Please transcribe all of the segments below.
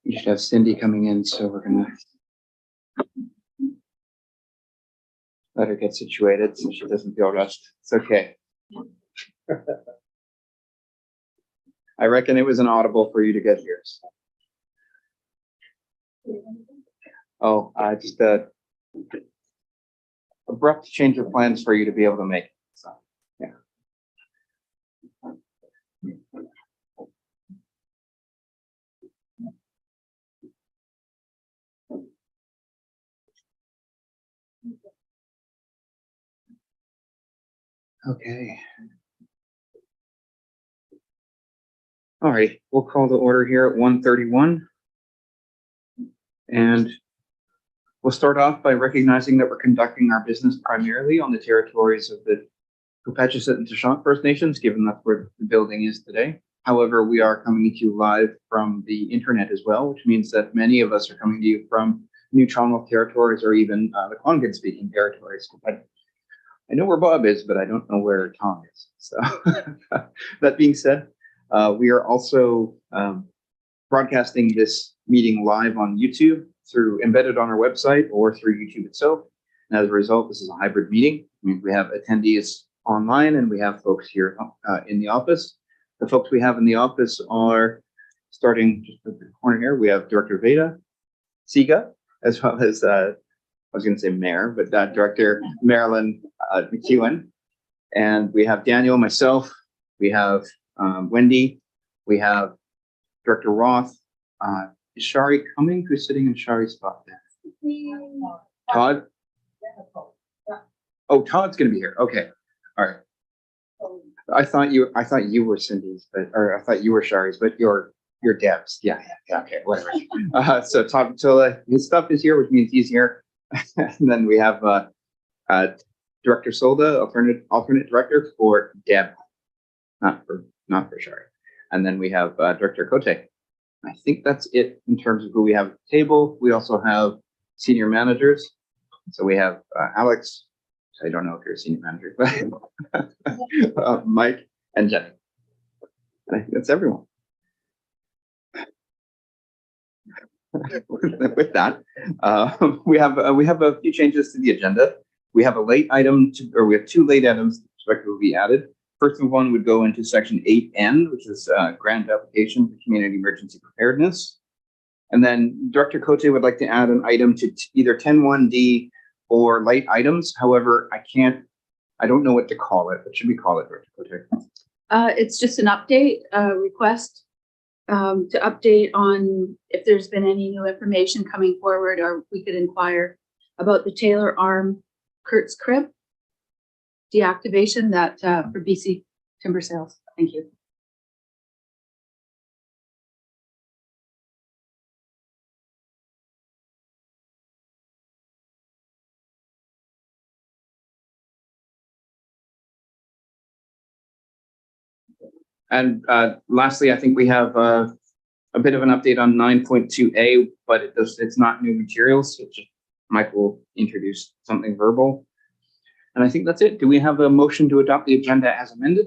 We should have Cindy coming in, so we're gonna let her get situated so she doesn't feel rushed. It's okay. I reckon it was inaudible for you to get here. So. Oh, just a abrupt change of plans for you to be able to make it. So, yeah. Okay. All right, we'll call the order here at 1:31. And we'll start off by recognizing that we're conducting our business primarily on the territories of the Coopatchesit and Tashant First Nations, given that's where the building is today. However, we are coming to you live from the internet as well, which means that many of us are coming to you from New Chonmel territories or even the Kongan speaking territories. I know where Bob is, but I don't know where Tom is. So that being said, we are also broadcasting this meeting live on YouTube through embedded on our website or through YouTube itself. And as a result, this is a hybrid meeting. I mean, we have attendees online and we have folks here in the office. The folks we have in the office are starting just at the corner here. We have Director Veda Siga, as well as I was going to say Mayor, but Director Marilyn McEwen. And we have Daniel, myself, we have Wendy, we have Director Roth. Is Shari coming? Who's sitting in Shari's spot there? Todd? Oh, Todd's going to be here. Okay. All right. I thought you were Cindy's, or I thought you were Shari's, but you're Deb's. Yeah. Okay. Whatever. So Todd Patilla, his stuff is here, which means he's here. And then we have Director Solda, alternate director for Deb, not for Shari. And then we have Director Cote. I think that's it in terms of who we have at the table. We also have senior managers. So we have Alex. I don't know if you're a senior manager, but Mike and Jenny. And I think that's everyone. With that, we have a few changes to the agenda. We have we have two late items that will be added. First one would go into section 8N, which is grant application for community emergency preparedness. And then Director Cote would like to add an item to either 10.1D or light items. However, I don't know what to call it. What should we call it, Director Cote? It's just an update request to update on if there's been any new information coming forward, or we could inquire about the Taylor Arm Kurtz Crib deactivation that for BC timber sales. Thank you. And lastly, I think we have a bit of an update on 9.2A, but it's not new materials. It's just Mike will introduce something verbal. And I think that's it. Do we have a motion to adopt the agenda as amended?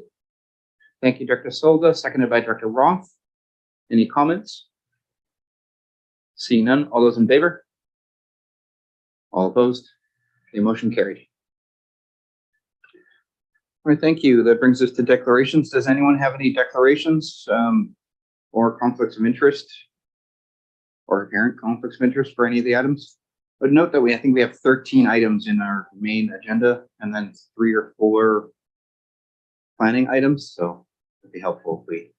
Thank you, Director Solda, seconded by Director Roth. Any comments? Seeing none, all those in favor? All opposed? The motion carried. All right, thank you. That brings us to declarations. Does anyone have any declarations or conflicts of interest or apparent conflicts of interest for any of the items? But note that I think we have 13 items in our main agenda and then 3 or 4 planning items. So it'd be helpful if we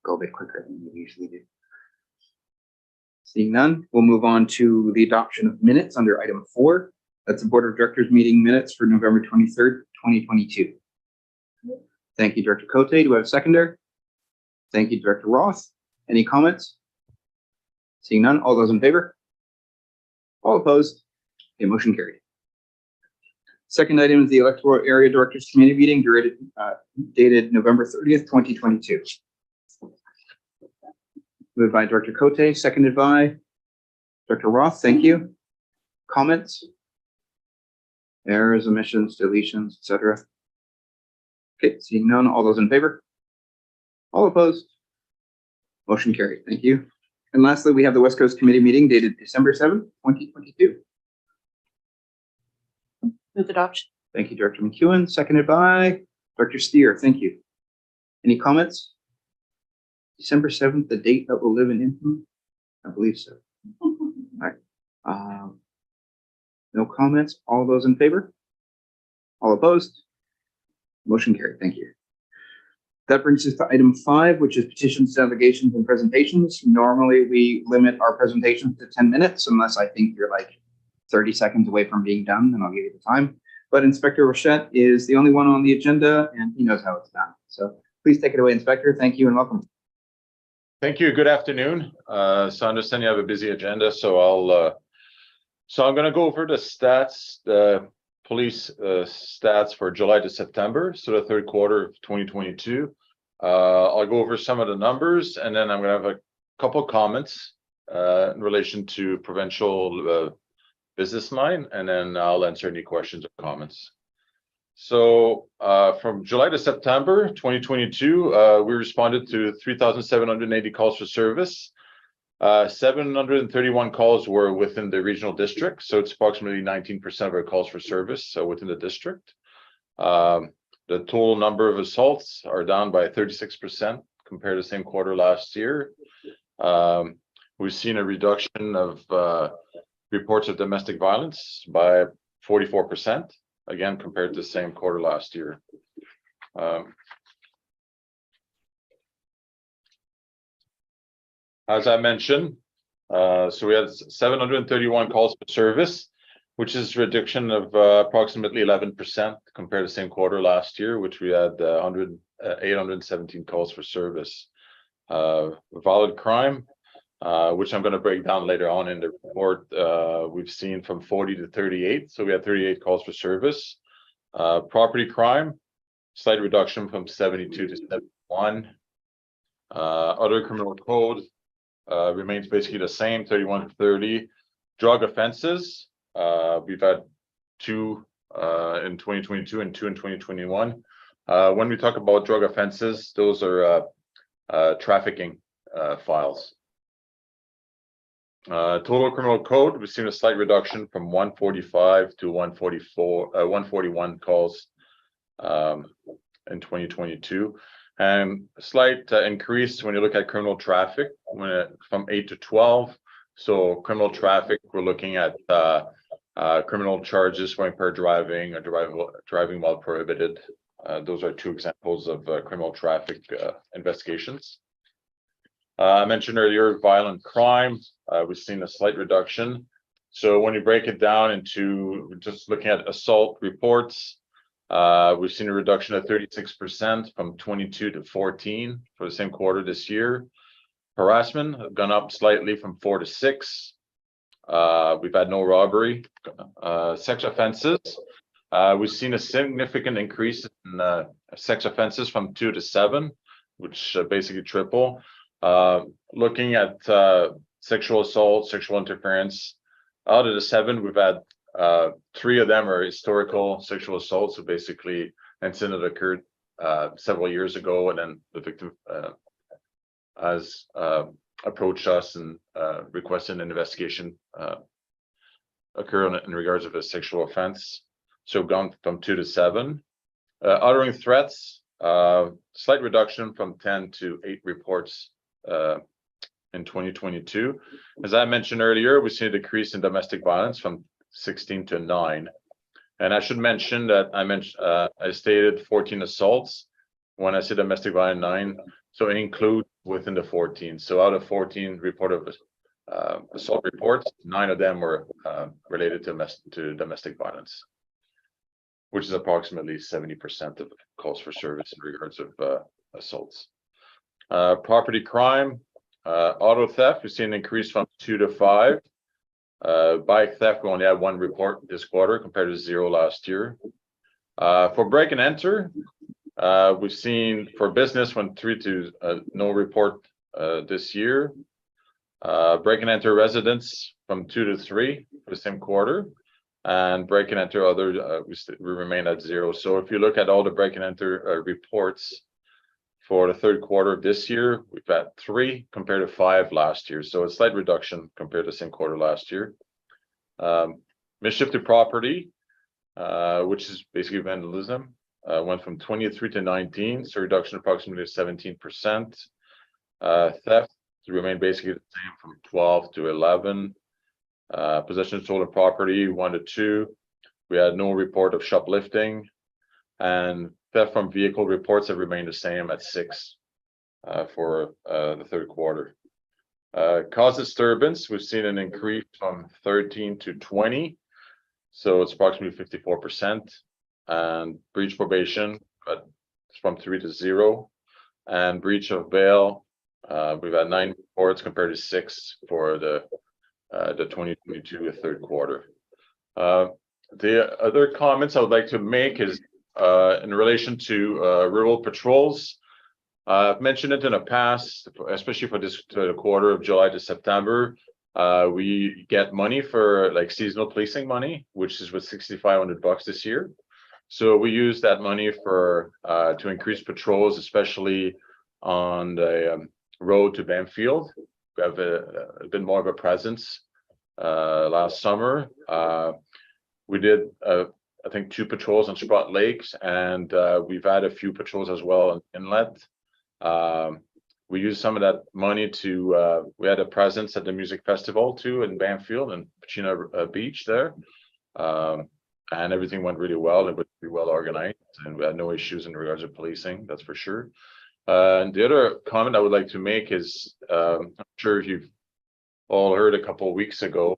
go a bit quicker than we usually do. Seeing none, we'll move on to the adoption of minutes under item 4. That's the Board of Directors meeting minutes for November 23rd, 2022. Thank you, Director Cote. Do we have a seconder? Thank you, Director Roth. Any comments? Seeing none, all those in favor? All opposed? The motion carried. Second item is the electoral area directors committee meeting dated November 30th, 2022. Moved by Director Cote, seconded by Director Roth. Thank you. Comments? Errors, omissions, deletions, etc. Okay, seeing none, all those in favor? All opposed? Motion carried. Thank you. And lastly, we have the West Coast Committee meeting dated December 7th, 2022. Move adoption. Thank you, Director McEwen, seconded by Director Steer. Thank you. Any comments? December 7th, the date that will live in infamy? I believe so. All right. No comments. All those in favor? All opposed? Motion carried. Thank you. That brings us to item 5, which is petitions, delegations, and presentations. Normally, we limit our presentations to 10 minutes, unless I think you're like 30 seconds away from being done, and I'll give you the time. But Inspector Rochette is the only one on the agenda, and he knows how it's done. So please take it away, Inspector. Thank you and welcome. Thank you. Good afternoon. So I understand you have a busy agenda, so I'm going to go over the stats, the police stats for July to September, so the third quarter of 2022. I'll go over some of the numbers, and then I'm going to have a couple of comments in relation to provincial business line, and then I'll answer any questions or comments. So from July to September 2022, we responded to 3,780 calls for service. 731 calls were within the regional district, so it's approximately 19% of our calls for service within the district. The total number of assaults are down by 36% compared to the same quarter last year. We've seen a reduction of reports of domestic violence by 44%, again, compared to the same quarter last year. As I mentioned, so we had 731 calls for service, which is a reduction of approximately 11% compared to the same quarter last year, which we had 817 calls for service. Violent crime, which I'm going to break down later on in the report, we've seen from 40 to 38. So we had 38 calls for service. Property crime, slight reduction from 72 to 71. Other criminal code remains basically the same, 31 to 30. Drug offenses, we've had 2 in 2022 and 2 in 2021. When we talk about drug offenses, those are trafficking files. Total criminal code, we've seen a slight reduction from 145 to 141 calls in 2022, and a slight increase when you look at criminal traffic from 8 to 12. So criminal traffic, we're looking at criminal charges for impaired driving or driving while prohibited. Those are 2 examples of criminal traffic investigations. I mentioned earlier violent crime. We've seen a slight reduction. So when you break it down into just looking at assault reports, we've seen a reduction of 36% from 22 to 14 for the same quarter this year. Harassment have gone up slightly from 4 to 6. We've had no robbery. Sex offenses, we've seen a significant increase in sex offenses from 2 to 7, which basically triple. Looking at sexual assault, sexual interference, out of the 7, we've had 3 of them are historical sexual assaults. So basically, an incident occurred several years ago, and then the victim has approached us and requested an investigation occur in regards of a sexual offense. So gone from 2 to 7. Uttering threats, slight reduction from 10 to 8 reports in 2022. As I mentioned earlier, we've seen a decrease in domestic violence from 16 to 9. And I should mention that I stated 14 assaults when I said domestic violence 9. So it includes within the 14. So out of 14 reported assault reports, 9 of them were related to domestic violence, which is approximately 70% of calls for service in regards of assaults. Property crime, auto theft, we've seen an increase from 2 to 5. Bike theft, we only had 1 report this quarter compared to 0 last year. For break and enter, we've seen for business went 3 to no report this year. Break and enter residents from 2 to 3 for the same quarter, and break and enter other we remain at 0. So if you look at all the break and enter reports For the third quarter of this year, we've had 3 compared to 5 last year, so a slight reduction compared to the same quarter last year. Mischief to property, which is basically vandalism, went from 23 to 19, so reduction approximately 17%. Theft remained basically the same from 12 to 11. Possession of stolen property 1 to 2. We had no report of shoplifting, and theft from vehicle reports have remained the same at 6 for the third quarter. Cause disturbance, we've seen an increase from 13 to 20, so it's approximately 54%. And breach probation, from 3 to 0, and breach of bail, we've had 9 reports compared to 6 for the 2022 third quarter. The other comments I would like to make is in relation to rural patrols. I've mentioned it in the past, especially for this quarter of July to September. We get money for like seasonal policing money, which is with $6,500 this year. So we use that money for to increase patrols, especially on the road to Banfield. We have a bit more of a presence last summer. We did I think 2 patrols on Sprott Lakes, and we've had a few patrols as well in Inlet. We used some of that money to we had a presence at the music festival too in Banfield and Pachina Beach there. And everything went really well. It was pretty well organized, and we had no issues in regards to policing, that's for sure. And the other comment I would like to make is, I'm sure you've all heard a couple of weeks ago,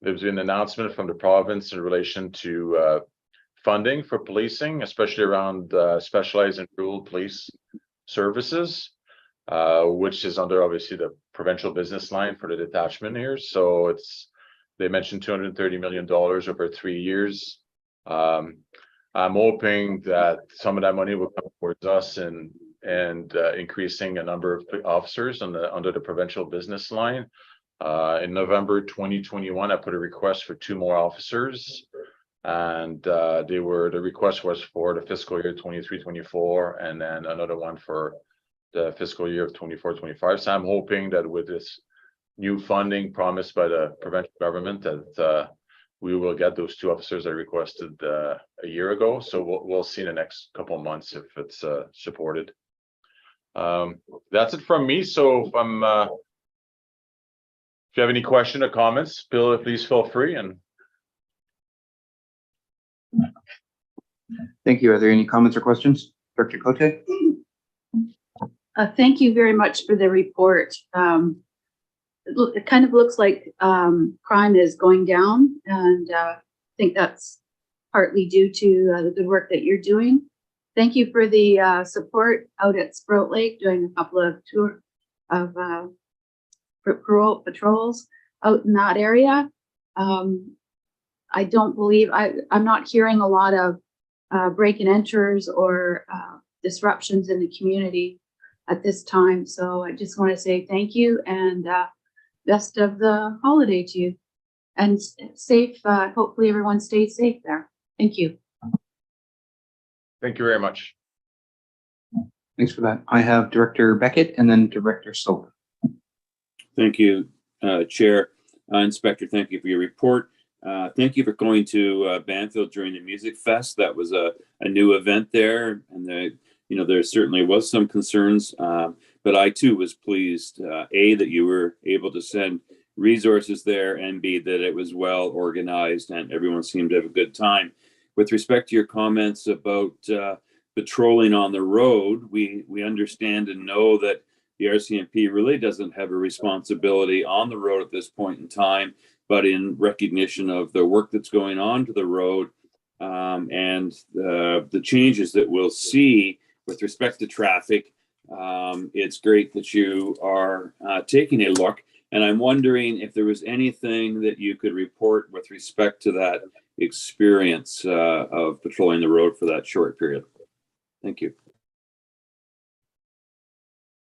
there was an announcement from the province in relation to funding for policing, especially around specialized and rural police services, which is under obviously the provincial business line for the detachment here. So they mentioned $230 million over 3 years. I'm hoping that some of that money will come towards us and increasing a number of officers under the provincial business line. In November 2021, I put a request for 2 more officers, and the request was for the fiscal year 23-24, and then another one for the fiscal year of 24-25. So I'm hoping that with this new funding promised by the provincial government that we will get those 2 officers I requested a year ago. So we'll see in the next couple of months if it's supported. That's it from me. So if you have any question or comments, Bill, please feel free. And Thank you. Are there any comments or questions? Director Cote? Thank you very much for the report. It kind of looks like crime is going down, and I think that's partly due to the good work that you're doing. Thank you for the support out at Sprott Lake, doing a couple of patrols out in that area. I don't believe I'm not hearing a lot of break and enters or disruptions in the community at this time. So I just want to say thank you, and best of the holiday to you, and safe. Hopefully everyone stays safe there. Thank you. thank you very much. Thanks for that. I have Director Beckett and then Director Sullivan. Thank you, Chair. Inspector, thank you for your report. Thank you for going to Banfield during the Music Fest. That was a new event there, and there certainly was some concerns, but I too was pleased, A, that you were able to send resources there, and B, that it was well organized and everyone seemed to have a good time. With respect to your comments about patrolling on the road, we understand and know that the RCMP really doesn't have a responsibility on the road at this point in time, but in recognition of the work that's going on to the road and the changes that we'll see with respect to traffic, it's great that you are taking a look. And I'm wondering if there was anything that you could report with respect to that experience of patrolling the road for that short period. Thank you.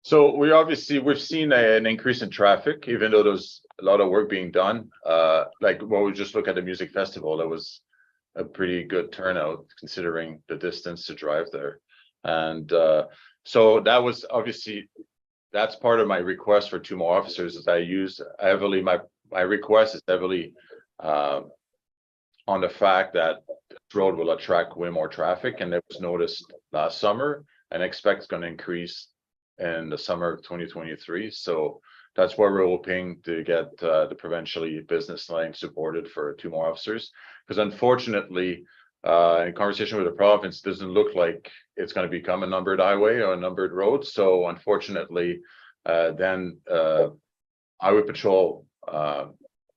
So we've seen an increase in traffic, even though there's a lot of work being done. Like when we just look at the music festival, that was a pretty good turnout considering the distance to drive there. And So that was obviously, that's part of my request for 2 more officers, is I used heavily, my request is heavily on the fact that this road will attract way more traffic, and it was noticed last summer and I expect it's gonna increase in the summer of 2023. So that's why we're hoping to get the provincially business line supported for 2 more officers. Because unfortunately, in conversation with the province, it doesn't look like it's gonna become a numbered highway or a numbered road. So unfortunately, then Highway Patrol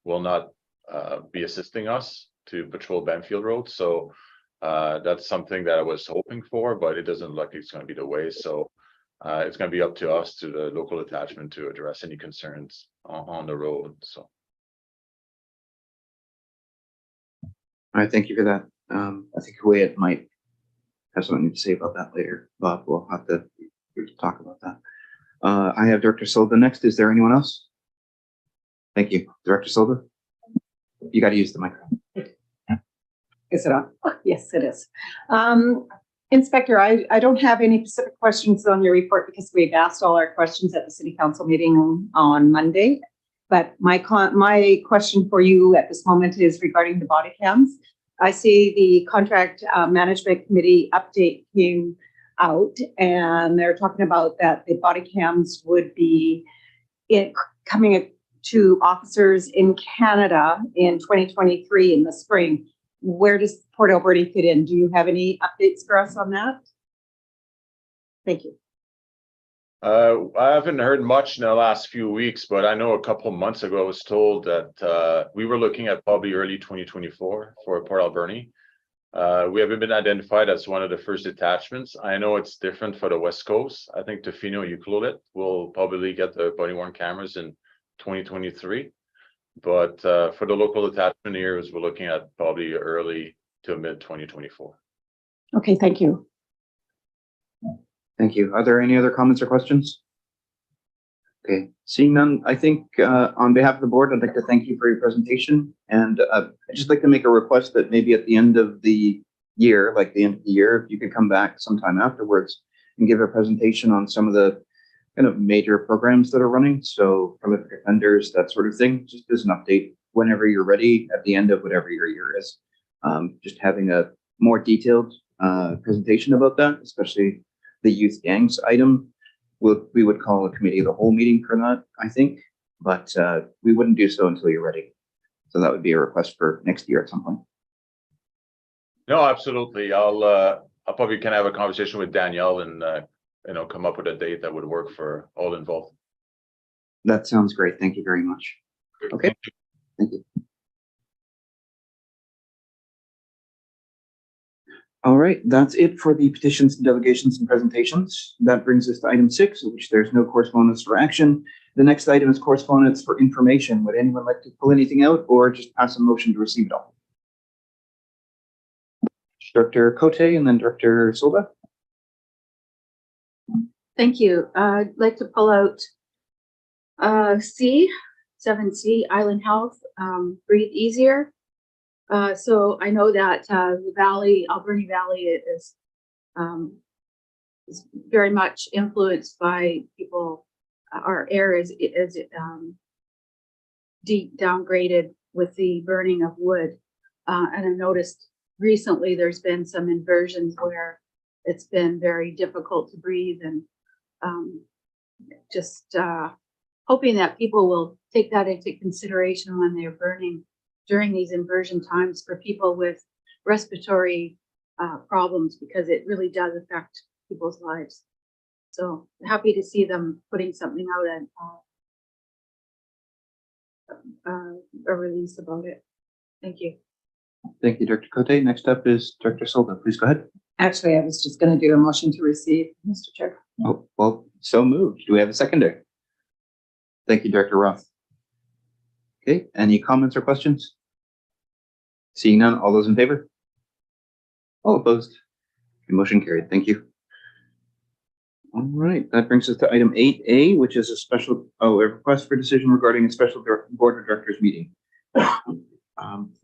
will not be assisting us to patrol Banfield Road. So that's something that I was hoping for, but it doesn't look like it's going to be the way. So it's going to be up to us, to the local attachment, to address any concerns on the road. So. All right, thank you for that. I think Wyatt might have something to say about that later, but we'll have to talk about that. I have Director Silva next. Is there anyone else? Thank you. Director Silva? You got to use the microphone. Is it on? Oh, yes, it is. Inspector, I don't have any specific questions on your report because we've asked all our questions at the City Council meeting on Monday. But my question for you at this moment is regarding the body cams. I see the contract management committee update came out, and they're talking about that the body cams would be coming to officers in Canada in 2023 in the spring. Where does Port Alberni fit in? Do you have any updates for us on that? Thank you. I haven't heard much in the last few weeks, but I know a couple of months ago I was told that we were looking at probably early 2024 for Port Alberni. We haven't been identified as one of the first attachments. I know it's different for the West Coast. I think Tofino Ucluelet will probably get the body-worn cameras in 2023. But for the local attachment years, we're looking at probably early to mid 2024. Okay, thank you. Thank you. Are there any other comments or questions? Okay, seeing none, I think on behalf of the board, I'd like to thank you for your presentation. And I'd just like to make a request that maybe at the end of the year, if you could come back sometime afterwards and give a presentation on some of the kind of major programs that are running. So prolific offenders, that sort of thing, just as an update whenever you're ready at the end of whatever your year is. Just having a more detailed presentation about that, especially the youth gangs item. We would call a committee of the whole meeting for that, I think, but we wouldn't do so until you're ready. So that would be a request for next year at some point. No, absolutely. I'll probably can have a conversation with Danielle and come up with a date that would work for all involved. That sounds great. Thank you very much. Okay. Thank you. All right, that's it for the petitions, delegations, and presentations. That brings us to item 6, in which there's no correspondence for action. The next item is correspondence for information. Would anyone like to pull anything out or just pass a motion to receive it all? Director Cote and then Director Silva. Thank you. I'd like to pull out 7C, Island Health, Breathe Easier. So I know that the Valley, Alberni Valley is very much influenced by people. Our air is deep downgraded with the burning of wood. And I've noticed recently there's been some inversions where it's been very difficult to breathe, and just hoping that people will take that into consideration when they're burning during these inversion times for people with respiratory problems, because it really does affect people's lives. So happy to see them putting something out and a release about it. Thank you. Thank you, Director Cote. Next up is Director Silva. Please go ahead. Actually, I was just going to do a motion to receive, Mr. Chair. Oh, well, so moved. Do we have a seconder? Thank you, Director Roth. Okay, any comments or questions? Seeing none, all those in favor? All opposed? The motion carried. Thank you. All right, that brings us to item 8A, which is a request for decision regarding a special board of directors meeting.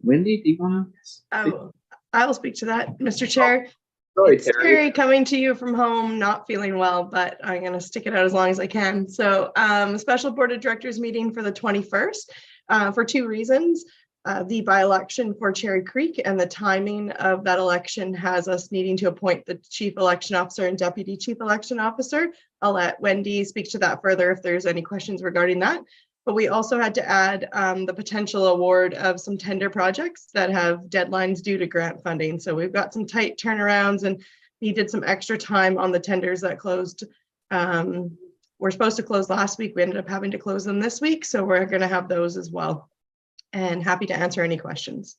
Wendy, do you want to? I will speak to that, Mr. Chair. Sorry, It's Terry. Terry coming to you from home, not feeling well, but I'm going to stick it out as long as I can. So a special board of directors meeting for the 21st for two reasons. The by-election for Cherry Creek and the timing of that election has us needing to appoint the chief election officer and deputy chief election officer. I'll let Wendy speak to that further if there's any questions regarding that. But we also had to add the potential award of some tender projects that have deadlines due to grant funding. So we've got some tight turnarounds and needed some extra time on the tenders that closed. We're supposed to close last week. We ended up having to close them this week. So we're going to have those as well. And happy to answer any questions.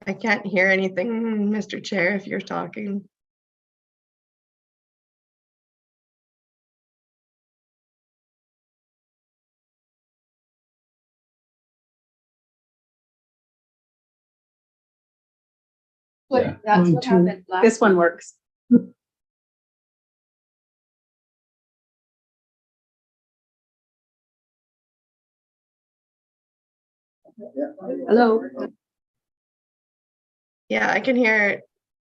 I can't hear anything, Mr. Chair, if you're talking. That's what happened last. This one works. Hello. Yeah, I can hear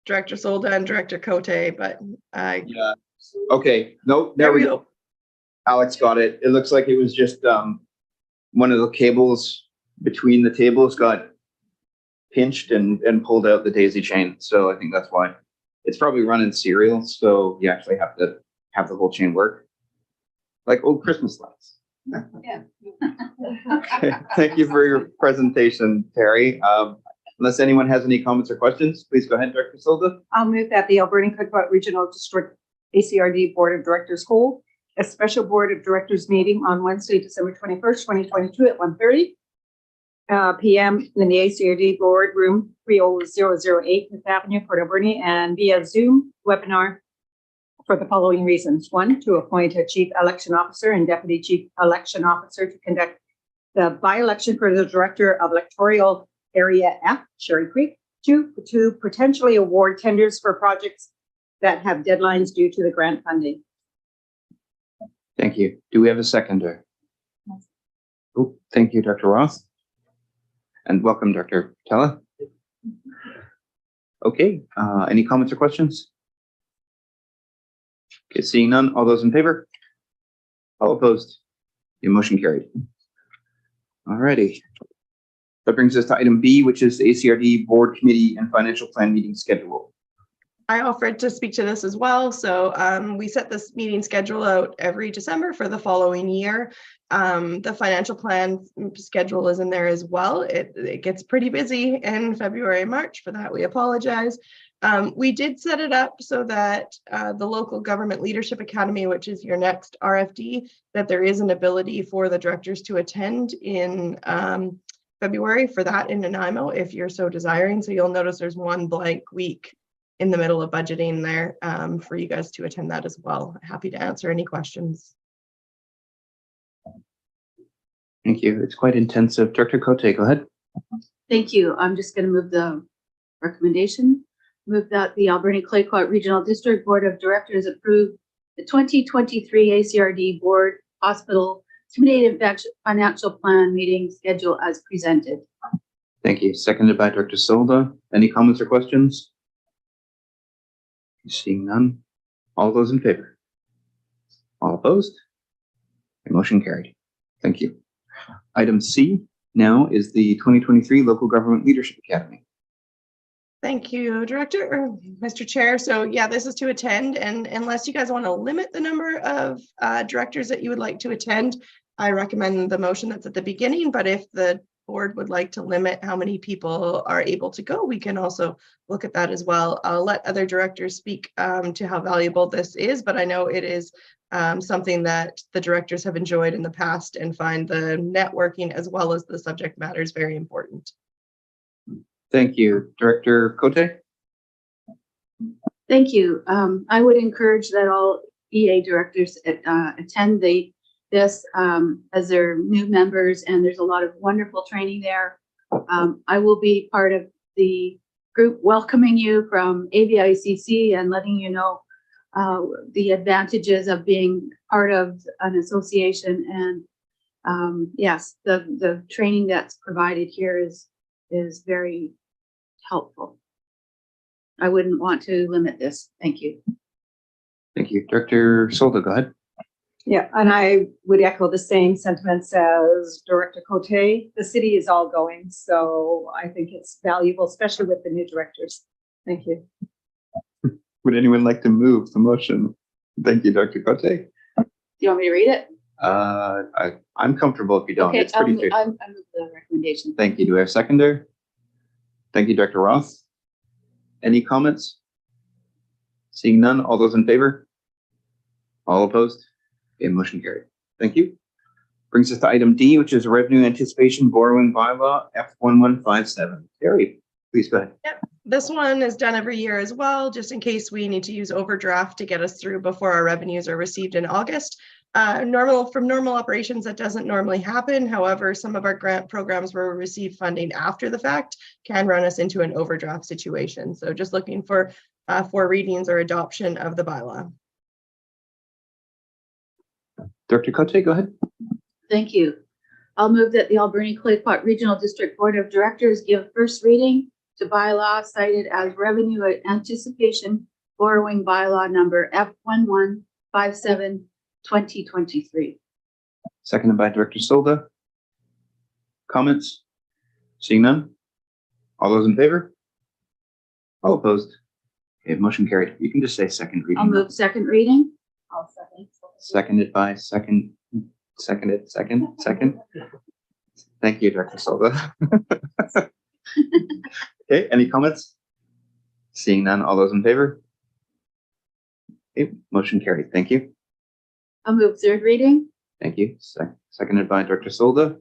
Director Solda and Director Cote, but Yeah. Okay, nope, there we go. Alex got it. It looks like it was just one of the cables between the tables got pinched and pulled out the daisy chain. So I think that's why. It's probably running serial, so you actually have to have the whole chain work. Like old Christmas lights. Yeah. Okay, thank you for your presentation, Terry. Unless anyone has any comments or questions, please go ahead, Director Silva. I'll move that the Alberni Coquitlam Regional District ACRD Board of Directors hold a special Board of Directors meeting on Wednesday, December 21st, 2022 at 1:30 p.m. in the ACRD Board Room 30008 Fifth Avenue, Port Alberni, and via Zoom webinar for the following reasons. One, to appoint a chief election officer and deputy chief election officer to conduct the by-election for the Director of Electoral Area F, Cherry Creek. Two, to potentially award tenders for projects that have deadlines due to the grant funding. Thank you. Do we have a seconder? Oh, thank you, Dr. Ross. And welcome, Dr. Tella. Okay, any comments or questions? Okay, seeing none, all those in favor? All opposed? The motion carried. All righty. That brings us to item B, which is the ACRD Board Committee and Financial Plan meeting schedule. I offered to speak to this as well. So we set this meeting schedule out every December for the following year. The financial plan schedule is in there as well. It gets pretty busy in February, March. For that, we apologize. We did set it up so that the Local Government Leadership Academy, which is your next RFD, that there is an ability for the directors to attend in February for that in Nanaimo, if you're so desiring. So you'll notice there's one blank week in the middle of budgeting there for you guys to attend that as well. Happy to answer any questions. Thank you. It's quite intensive. Director Cote, go ahead. Thank you. I'm just going to move the recommendation. Move that the Alberni Clayoquot Regional District Board of Directors approve the 2023 ACRD Board Hospital Committee Financial Plan meeting schedule as presented. Thank you. Seconded by Director Silva. Any comments or questions? Seeing none. All those in favor? All opposed? The motion carried. Thank you. Item C now is the 2023 Local Government Leadership Academy. Thank you, Director, or Mr. Chair. So yeah, this is to attend, and unless you guys want to limit the number of directors that you would like to attend, I recommend the motion that's at the beginning, but if the board would like to limit how many people are able to go, we can also look at that as well. I'll let other directors speak to how valuable this is, but I know it is something that the directors have enjoyed in the past and find the networking as well as the subject matters very important. Thank you. Director Cote? Thank you. I would encourage that all EA directors attend this as they're new members, and there's a lot of wonderful training there I will be part of the group welcoming you from AVICC and letting you know the advantages of being part of an association. And yes, the training that's provided here is very helpful. I wouldn't want to limit this. Thank you. Thank you. Director Solda, go ahead. Yeah, and I would echo the same sentiments as Director Cote. The city is all going, so I think it's valuable, especially with the new directors. Thank you. Would anyone like to move the motion? Thank you, Dr. Cote. Do you want me to read it? I'm comfortable if you don't. Okay, It's pretty clear. I'm with the recommendation. Thank you. Do I have a seconder? Thank you, Director Roth. Any comments? Seeing none, all those in favor? All opposed? Okay, motion carried. Thank you. Brings us to item D, which is revenue anticipation borrowing bylaw F1157. Terry, please go ahead. This one is done every year as well, just in case we need to use overdraft to get us through before our revenues are received in August. From normal operations, that doesn't normally happen. However, some of our grant programs where we receive funding after the fact can run us into an overdraft situation. So just looking for readings or adoption of the bylaw. Director Cote, go ahead. Thank you. I'll move that the Alberni Clayoquot Regional District Board of Directors give first reading to bylaw cited as revenue anticipation borrowing bylaw number F1157 2023. Seconded by Director Solda. Comments? Seeing none? All those in favor? All opposed? Okay, motion carried. You can just say second reading. I'll move second reading. I'll second. Seconded by second. Thank you, Director Solda. Okay, any comments? Seeing none, all those in favor? Okay, motion carried. Thank you. I'll move third reading. Thank you. Seconded by Director Solda.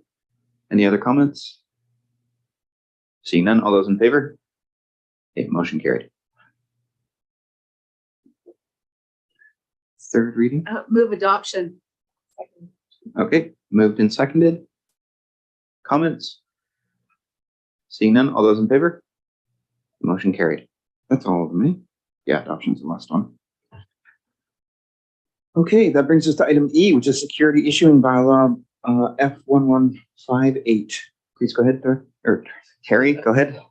Any other comments? Seeing none, all those in favor? Okay, motion carried. Third reading. Move adoption. Okay, moved and seconded. Comments? Seeing none, all those in favor? Motion carried. That's all of me. Yeah, adoption's the last one. Okay, that brings us to item E, which is security issuing bylaw F1158. Please go ahead, Terry, go ahead.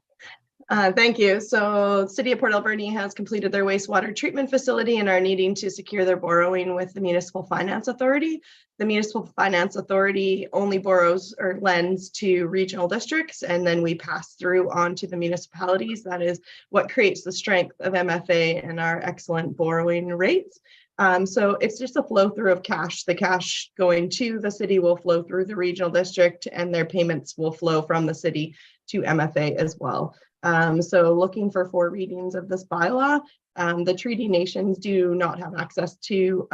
Thank you. So City of Port Alberni has completed their wastewater treatment facility and are needing to secure their borrowing with the Municipal Finance Authority. The Municipal Finance Authority only borrows or lends to regional districts, and then we pass through on to the municipalities. That is what creates the strength of MFA and our excellent borrowing rates. So it's just a flow through of cash. The cash going to the city will flow through the regional district, and their payments will flow from the city to MFA as well. So looking for 4 readings of this bylaw. The treaty nations do not have access to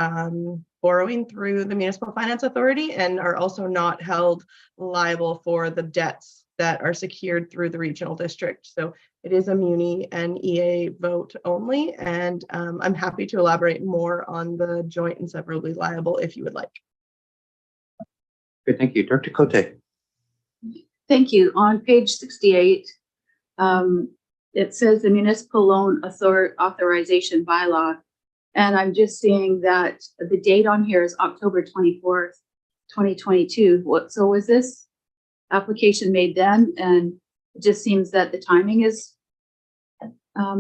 borrowing through the Municipal Finance Authority and are also not held liable for the debts that are secured through the regional district. So it is a Muni and EA vote only, and I'm happy to elaborate more on the joint and severally liable if you would like. Good, thank you. Director Cote. Thank you. On page 68, it says the municipal loan authorization bylaw. And I'm just seeing that the date on here is October 24th, 2022. So was this application made then? And it just seems that the timing is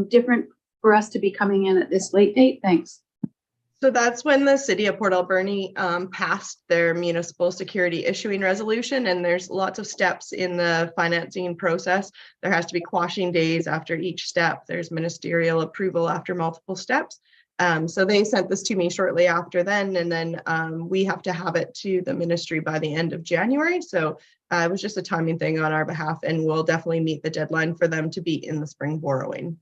different for us to be coming in at this late date. Thanks. So that's when the City of Port Alberni passed their municipal security issuing resolution, and there's lots of steps in the financing process. There has to be quashing days after each step. There's ministerial approval after multiple steps. So they sent this to me shortly after then, and then we have to have it to the ministry by the end of January. So it was just a timing thing on our behalf, and we'll definitely meet the deadline for them to be in the spring borrowing.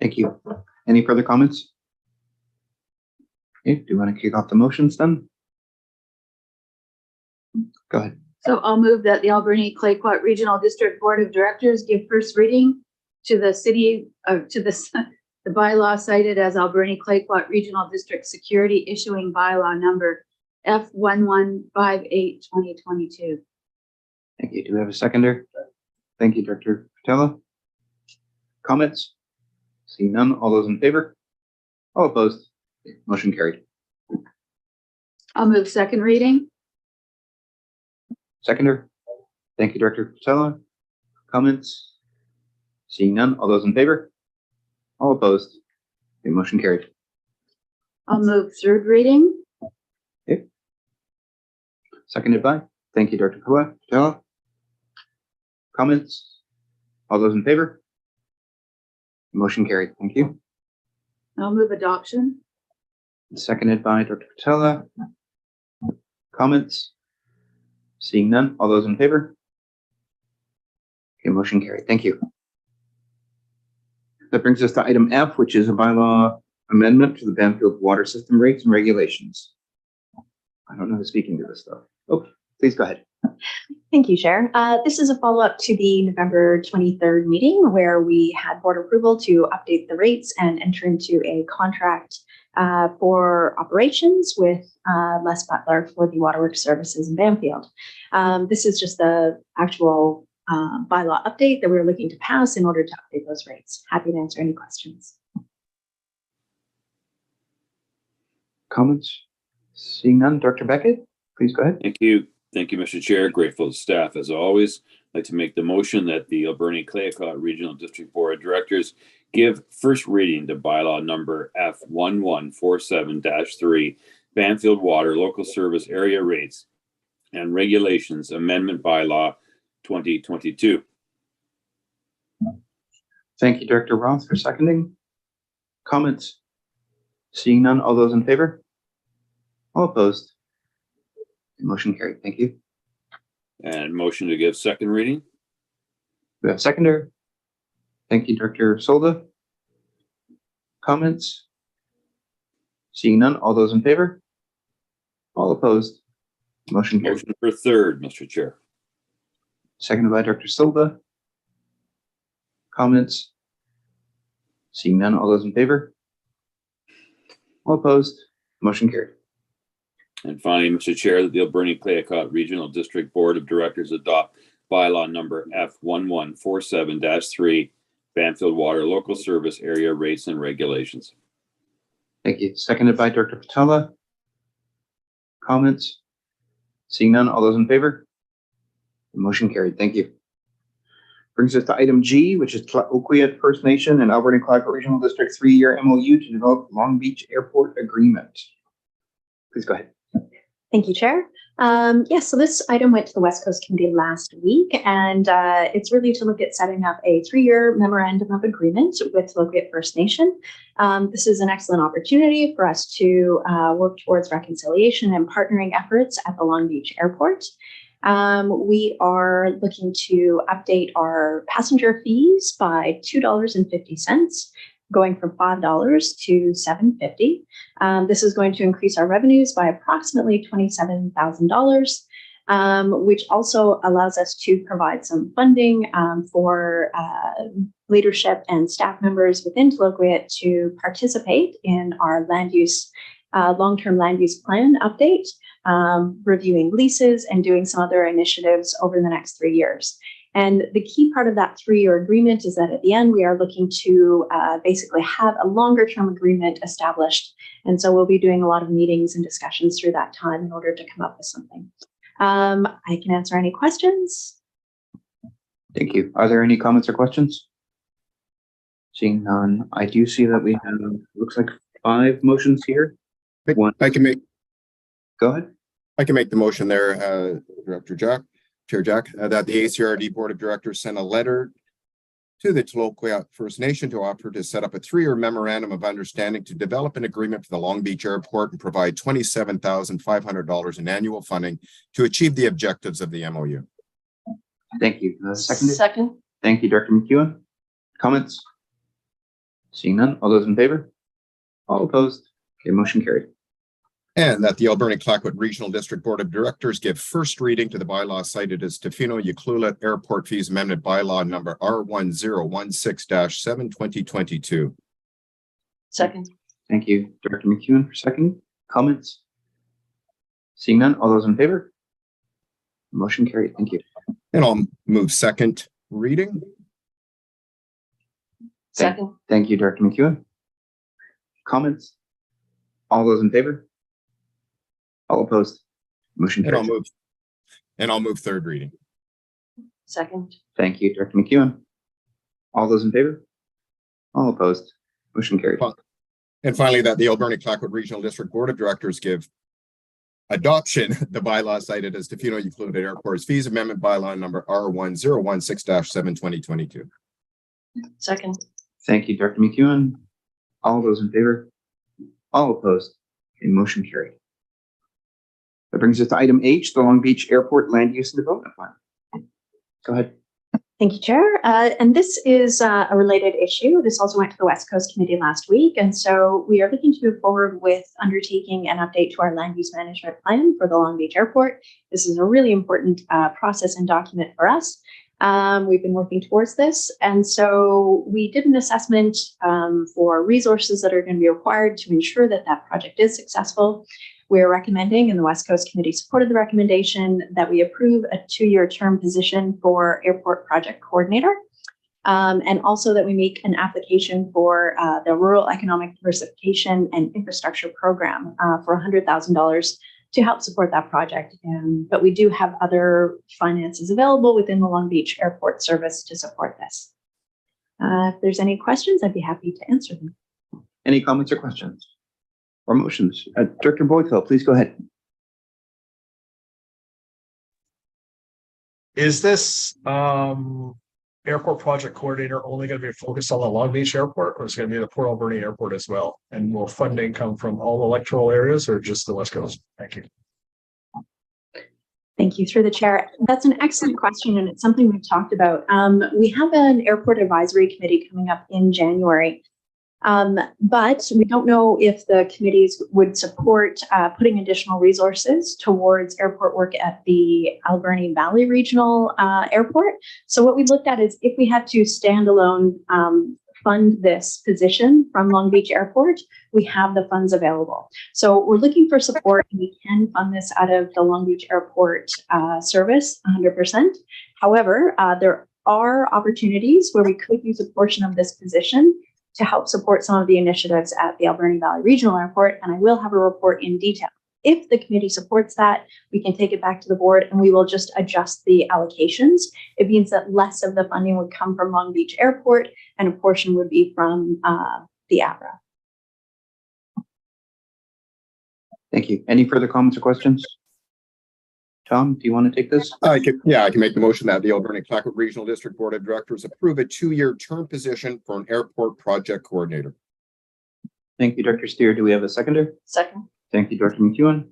Thank you. Any further comments? Okay, do you want to kick off the motions then? Go ahead. So I'll move that the Alberni Clayoquot Regional District Board of Directors give first reading to the city the bylaw cited as Alberni Clayoquot Regional District Security Issuing Bylaw number F1158 2022. Thank you. Do we have a seconder? Thank you, Director Patella. Comments? Seeing none, all those in favor? All opposed? Motion carried. I'll move second reading. Seconder? Thank you, Director Patella. Comments? Seeing none, all those in favor? All opposed? Okay, motion carried. I'll move third reading. Seconded by, thank you, Director Patella. Comments? All those in favor? Motion carried. Thank you. I'll move adoption. Seconded by Dr. Patella. Comments? Seeing none, all those in favor? Okay, motion carried. Thank you. That brings us to item F, which is a bylaw amendment to the Banfield water system rates and regulations. I don't know who's speaking to this stuff. Oh, please go ahead. Thank you, Chair. This is a follow-up to the November 23rd meeting where we had board approval to update the rates and enter into a contract for operations with Les Butler for the waterworks services in Banfield. This is just the actual bylaw update that we're looking to pass in order to update those rates. Happy to answer any questions. Comments? Seeing none, Dr. Beckett, please go ahead. Thank you. Thank you, Mr. Chair. Grateful to staff as always. I'd like to make the motion that the Alberni Clayoquot Regional District Board of Directors give first reading to bylaw number F1147-3, Banfield Water Local Service Area Rates and Regulations Amendment Bylaw 2022. Thank you, Director Roth, for seconding. Comments? Seeing none, all those in favor? All opposed? Motion carried. Thank you. And motion to give second reading. We have seconder. Thank you, Director Solda. Comments? Seeing none, all those in favor? All opposed? Motion carried. Motion for third, Mr. Chair. Seconded by Director Silva. Comments? Seeing none, all those in favor? All opposed? Motion carried. And finally, Mr. Chair, that the Alberni Clayoquot Regional District Board of Directors adopt bylaw number F1147-3, Banfield Water Local Service Area Rates and Regulations. Thank you. Seconded by Director Patella. Comments? Seeing none, all those in favor? Motion carried. Thank you. Brings us to item G, which is Tlaoquiat First Nation and Alberni Clayoquot Regional District 3-year MOU to develop Long Beach Airport Agreement. Please go ahead. Thank you, Chair. Yes, so this item went to the West Coast Committee last week, and it's really to look at setting up a 3-year memorandum of agreement with Tlaoquiat First Nation. This is an excellent opportunity for us to work towards reconciliation and partnering efforts at the Long Beach Airport. We are looking to update our passenger fees by $2.50. Going from $5 to $7.50. This is going to increase our revenues by approximately $27,000, which also allows us to provide some funding for leadership and staff members within Tlaoquiat to participate in our land use, long-term land use plan update, reviewing leases and doing some other initiatives over the next 3 years. And the key part of that 3-year agreement is that at the end, we are looking to basically have a longer term agreement established. And so we'll be doing a lot of meetings and discussions through that time in order to come up with something. I can answer any questions. Thank you. Are there any comments or questions? Seeing none, I do see that we have, looks like 5 motions here. One. I can make Go ahead. the motion there, Director Jack, Chair Jack, that the ACRD Board of Directors send a letter to the Tlaoquiat First Nation to offer to set up a 3-year memorandum of understanding to develop an agreement for the Long Beach Airport and provide $27,500 in annual funding to achieve the objectives of the MOU. Thank you. Seconded. Second. Thank you, Director McEwen. Comments? Seeing none, all those in favor? All opposed? Okay, motion carried. And that the Alberni Clayoquot Regional District Board of Directors give first reading to the bylaw cited as Tofino Ucluelet Airport Fees Amendment Bylaw number R1016-7 2022. Second. Thank you, Director McEwen, for seconding. Comments? Seeing none, all those in favor? Motion carried. Thank you. And I'll move second reading. Second. Thank you, Director McEwen. Comments? All those in favor? All opposed? Motion And carries. I'll move third reading. Second. Thank you, Director McEwen. All those in favor? All opposed? Motion carried. And finally, that the Alberni-Clayoquot Regional District Board of Directors give adoption the bylaw cited as Tofino Euclid Airport's fees amendment bylaw number R1016-7 2022. Second. Thank you, Director McEwen. All those in favor? All opposed? A motion carried. That brings us to item H, the Long Beach Airport Land Use and Development Plan. Go ahead. Thank you, Chair. And this is a related issue. This also went to the West Coast Committee last week. And so we are looking to move forward with undertaking an update to our land use management plan for the Long Beach Airport. This is a really important process and document for us. We've been working towards this. And so we did an assessment for resources that are going to be required to ensure that that project is successful. We're recommending, and the West Coast Committee supported the recommendation, that we approve a 2-year term position for Airport Project Coordinator, and also that we make an application for the Rural Economic Diversification and Infrastructure Program for $100,000 to help support that project. But we do have other finances available within the Long Beach Airport Service to support this. If there's any questions, I'd be happy to answer them. Any comments or questions or motions? Director Boyko, please go ahead. Is this airport project coordinator only going to be focused on the Long Beach Airport, or is it going to be the Port Alberni Airport as well? And will funding come from all electoral areas or just the West Coast? Thank you. Thank you, through the chair. That's an excellent question, and it's something we've talked about. We have an airport advisory committee coming up in January. But we don't know if the committees would support putting additional resources towards airport work at the Alberni Valley Regional Airport. So what we looked at is if we had to standalone fund this position from Long Beach Airport, we have the funds available. So we're looking for support, and we can fund this out of the Long Beach Airport service 100%. However, there are opportunities where we could use a portion of this position to help support some of the initiatives at the Alberni Valley Regional Airport, and I will have a report in detail. If the committee supports that, we can take it back to the board and we will just adjust the allocations. It means that less of the funding would come from Long Beach Airport and a portion would be from the AVRA. Thank you. Any further comments or questions? Tom, do you want to take this? I can make the motion that the Alberni-Clayoquot Regional District Board of Directors approve a 2-year term position for an airport project coordinator. Thank you, Director Steer. Do we have a seconder? Second. Thank you, Director McEwen.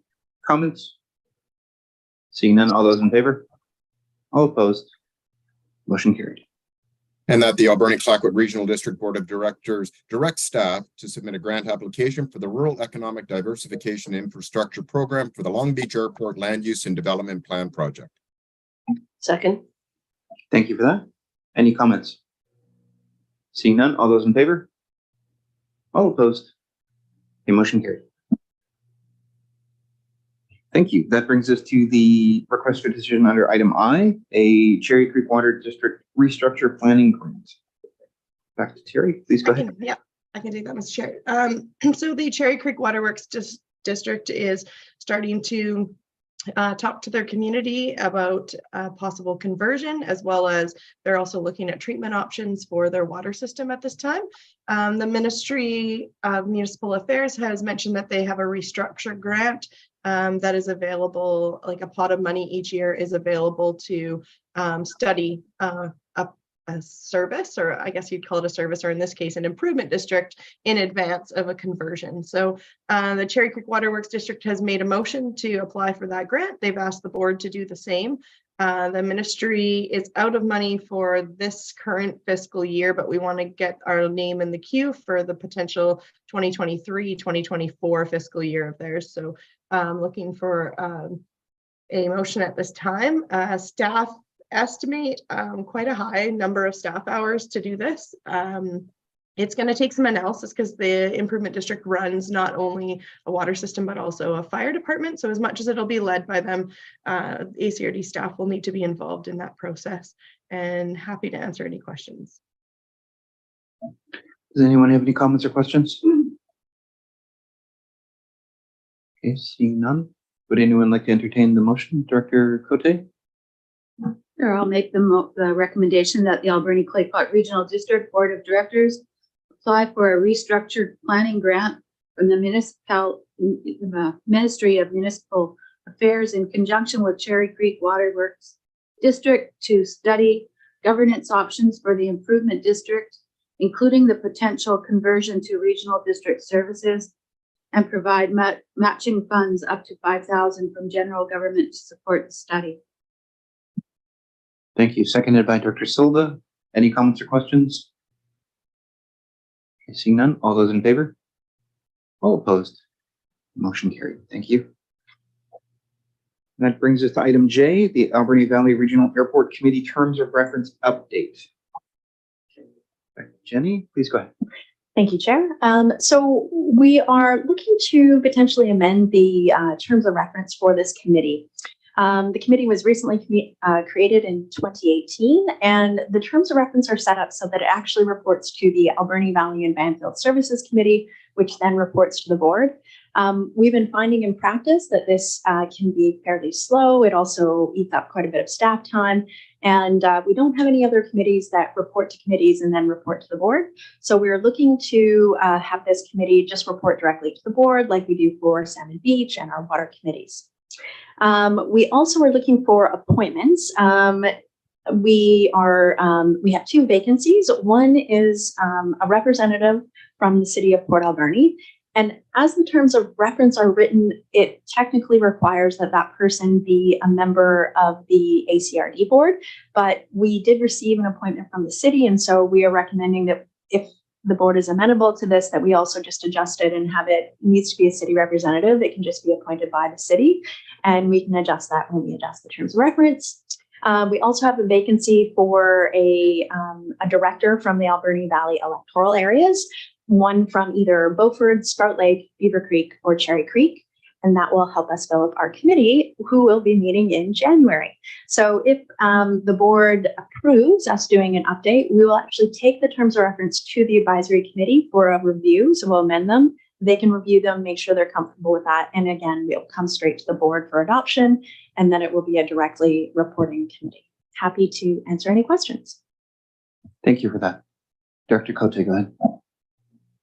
Comments? Seeing none, all those in favor? All opposed? Motion carried. And that the Alberni-Clayoquot Regional District Board of Directors direct staff to submit a grant application for the Rural Economic Diversification Infrastructure Program for the Long Beach Airport Land Use and Development Plan Project. Second. Thank you for that. Any comments? Seeing none, all those in favor? All opposed? A motion carried. Thank you. That brings us to the request for decision under item I, a Cherry Creek Water District restructure planning grant. Back to Terry, please go ahead. I can take that, Mr. Chair. So the Cherry Creek Waterworks District is starting to talk to their community about possible conversion, as well as they're also looking at treatment options for their water system at this time. The Ministry of Municipal Affairs has mentioned that they have a restructure grant that is available, like a pot of money each year is available to study a service, or I guess you'd call it a service, or in this case, an improvement district in advance of a conversion. So the Cherry Creek Waterworks District has made a motion to apply for that grant. They've asked the board to do the same. The ministry is out of money for this current fiscal year, but we want to get our name in the queue for the potential 2023-2024 fiscal year of theirs. So looking for a motion at this time. Staff estimate quite a high number of staff hours to do this. It's going to take some analysis because the improvement district runs not only a water system, but also a fire department. So as much as it'll be led by them, ACRD staff will need to be involved in that process, and happy to answer any questions. Does anyone have any comments or questions? Okay, seeing none. Would anyone like to entertain the motion? Director Cote? Sure, I'll make the recommendation that the Alberni Clay Pot Regional District Board of Directors apply for a restructured planning grant from the Ministry of Municipal Affairs in conjunction with Cherry Creek Waterworks District to study governance options for the improvement district, including the potential conversion to regional district services, and provide matching funds up to $5,000 from general government to support the study. Thank you. Seconded by Director Silva. Any comments or questions? Okay, seeing none. All those in favor? All opposed? Motion carried. Thank you. That brings us to item J, the Alberni Valley Regional Airport Committee Terms of Reference Update. Jenny, please go ahead. Thank you, Chair. So we are looking to potentially amend the terms of reference for this committee. The committee was recently created in 2018, and the terms of reference are set up so that it actually reports to the Alberni Valley and Banfield Services Committee, which then reports to the board. We've been finding in practice that this can be fairly slow. It also eats up quite a bit of staff time. And we don't have any other committees that report to committees and then report to the board. So we're looking to have this committee just report directly to the board like we do for Salmon Beach and our water committees. We also are looking for appointments. We have two vacancies. One is a representative from the city of Port Alberni. And as the terms of reference are written, it technically requires that that person be a member of the ACRD board. But we did receive an appointment from the city. And so we are recommending that if the board is amenable to this, that we also just adjust it and have it needs to be a city representative. It can just be appointed by the city. And we can adjust that when we adjust the terms of reference. We also have a vacancy for a director from the Alberni Valley electoral areas, one from either Beaufort, Sprout Lake, Beaver Creek, or Cherry Creek. And that will help us fill up our committee, who will be meeting in January. So if the board approves us doing an update, we will actually take the terms of reference to the advisory committee for a review. So we'll amend them. They can review them, make sure they're comfortable with that. And again, we'll come straight to the board for adoption, and then it will be a directly reporting committee. Happy to answer any questions. Thank you for that. Director Cote, go ahead.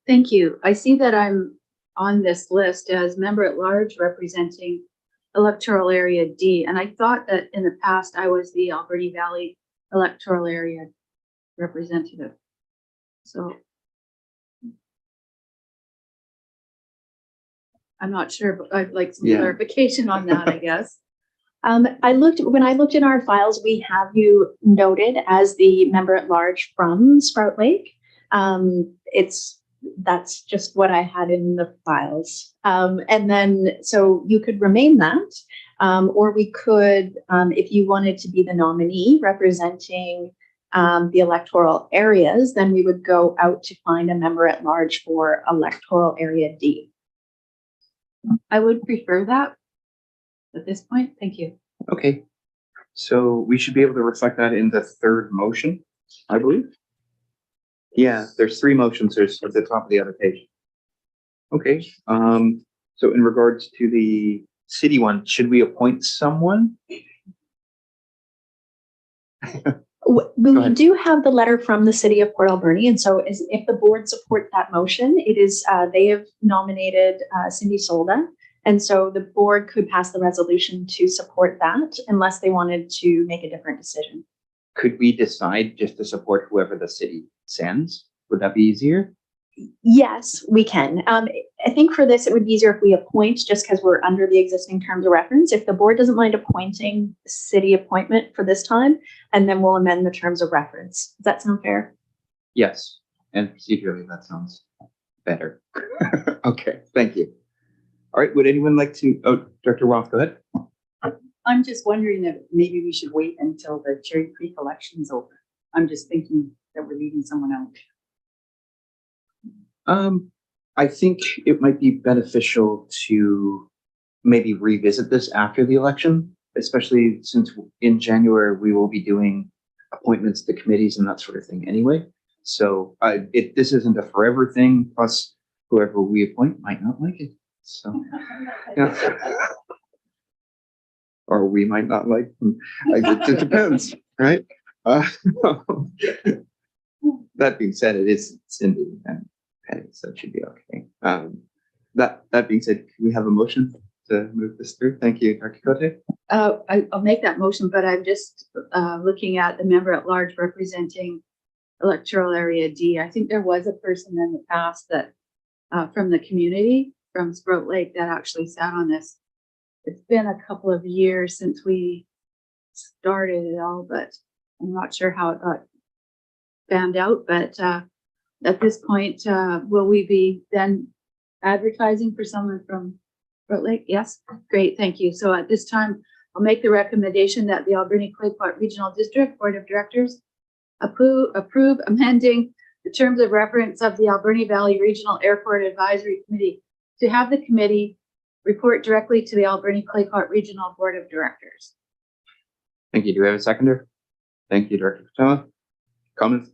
Thank you. I see that I'm on this list as member at large representing electoral area D. And I thought that in the past I was the Alberni Valley electoral area representative. So I'm not sure, but I'd like some clarification on that, I guess. When I looked in our files, we have you noted as the member at large from Sprout Lake. That's just what I had in the files. And then, so you could remain that, or we could, if you wanted to be the nominee representing the electoral areas, then we would go out to find a member at large for electoral area D. I would prefer that at this point. Thank you. Okay. So we should be able to reflect that in the third motion, I believe. Yeah, there's three motions. There's at the top of the other page. Okay. So in regards to the city one, should we appoint someone? We do have the letter from the city of Port Alberni, and so if the board supports that motion, it is they have nominated Cindy Solda, and so the board could pass the resolution to support that unless they wanted to make a different decision. Could we decide just to support whoever the city sends? Would that be easier? Yes, we can. I think for this, it would be easier if we appoint just because we're under the existing terms of reference. If the board doesn't mind appointing city appointment for this time, and then we'll amend the terms of reference. Does that sound fair? Yes. And procedurally, that sounds better. Okay, thank you. All right, would anyone like to, Director Roth, go ahead. I'm just wondering if maybe we should wait until the Cherry Creek election's over. I'm just thinking that we're leaving someone out. I think it might be beneficial to maybe revisit this after the election, especially since in January we will be doing appointments to committees and that sort of thing anyway. So this isn't a forever thing, plus whoever we appoint might not like it. So, yeah. Or we might not like them. It just depends, right? That being said, it is Cindy and Patty, so it should be okay. That being said, can we have a motion to move this through? Thank you, Dr. Cote. I'll make that motion, but I'm just looking at the member at large representing electoral area D. I think there was a person in the past that from the community from Sprout Lake that actually sat on this. It's been a couple of years since we started it all, but I'm not sure how it got found out. But at this point, will we be then advertising for someone from Sprout Lake? Yes, great, thank you. So at this time, I'll make the recommendation that the Alberni Clayoquot Regional District Board of Directors approve amending the terms of reference of the Alberni Valley Regional Airport Advisory Committee to have the committee report directly to the Alberni Clayoquot Regional Board of Directors. Thank you. Do we have a seconder? Thank you, Director Patella. Comments?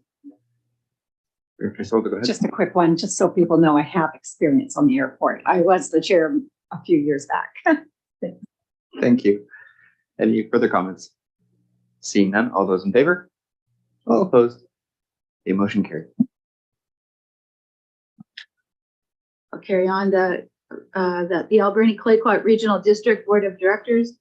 Director Solda, go ahead. Just a quick one, just so people know I have experience on the airport. I was the chair a few years back. Thank you. Any further comments? Seeing none, all those in favor? All opposed? A motion carried. I'll carry on that the Alberni Clayoquot Regional District Board of Directors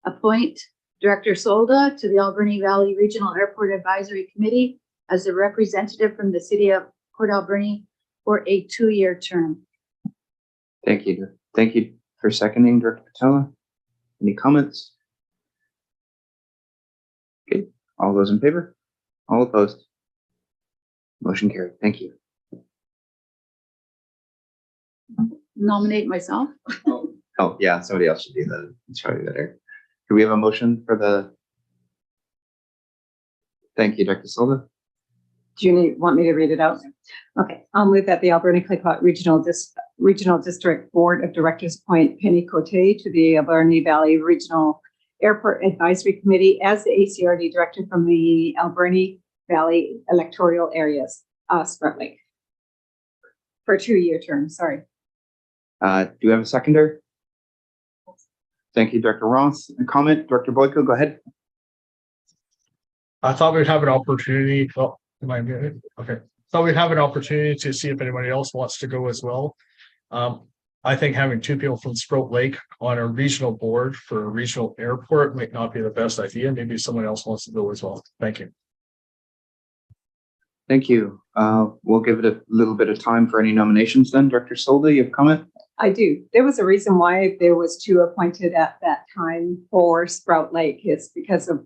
appoint Director Solda to the Alberni Valley Regional Airport Advisory Committee as a representative from the City of Port Alberni for a 2-year term. Thank you. Thank you for seconding, Director Patella. Any comments? Okay, all those in favor? All opposed? Motion carried. Thank you. Nominate myself. Oh, yeah, somebody else should do that. Sorry, that. Do we have a motion for the? Thank you, Dr. Silva. Do you want me to read it out? Okay, I'll move that the Alberni Clayoquot Regional District Board of Directors appoint Penny Cote to the Alberni Valley Regional Airport Advisory Committee as the ACRD Director from the Alberni Valley electoral areas, Sprout Lake, for a 2-year term. Sorry. Do you have a seconder? Thank you, Dr. Ross. A comment, Dr. Boyko, go ahead. I thought we'd have an opportunity. Oh, am I muted? Okay. Thought we'd have an opportunity to see if anybody else wants to go as well. I think having 2 people from Sprout Lake on a regional board for a regional airport might not be the best idea. Maybe someone else wants to go as well. Thank you. Thank you. We'll give it a little bit of time for any nominations then. Dr. Solda, you have a comment? I do. There was a reason why there was 2 appointed at that time for Sprout Lake. It's because of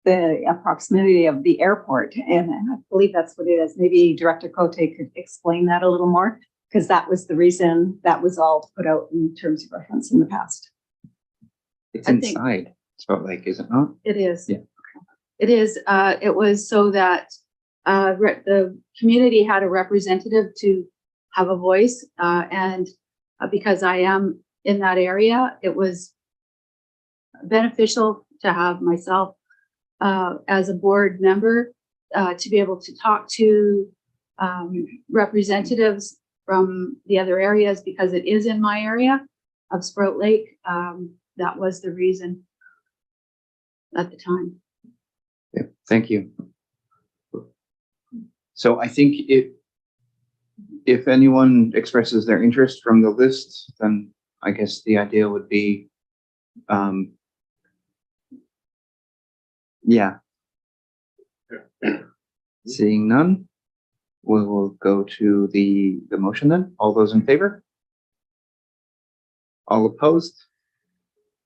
the proximity of the airport. And I believe that's what it is. Maybe Director Cote could explain that a little more, because that was the reason that was all put out in terms of reference in the past. It's I think- inside Sprout Lake, is it not? It is. Yeah. It is. It was so that the community had a representative to have a voice, and because I am in that area, it was beneficial to have myself as a board member to be able to talk to representatives from the other areas, because it is in my area of Sprout Lake. That was the reason at the time. Yeah, thank you. So I think if anyone expresses their interest from the list, then I guess the idea would be, yeah. Seeing none, we will go to the motion then. All those in favor? All opposed?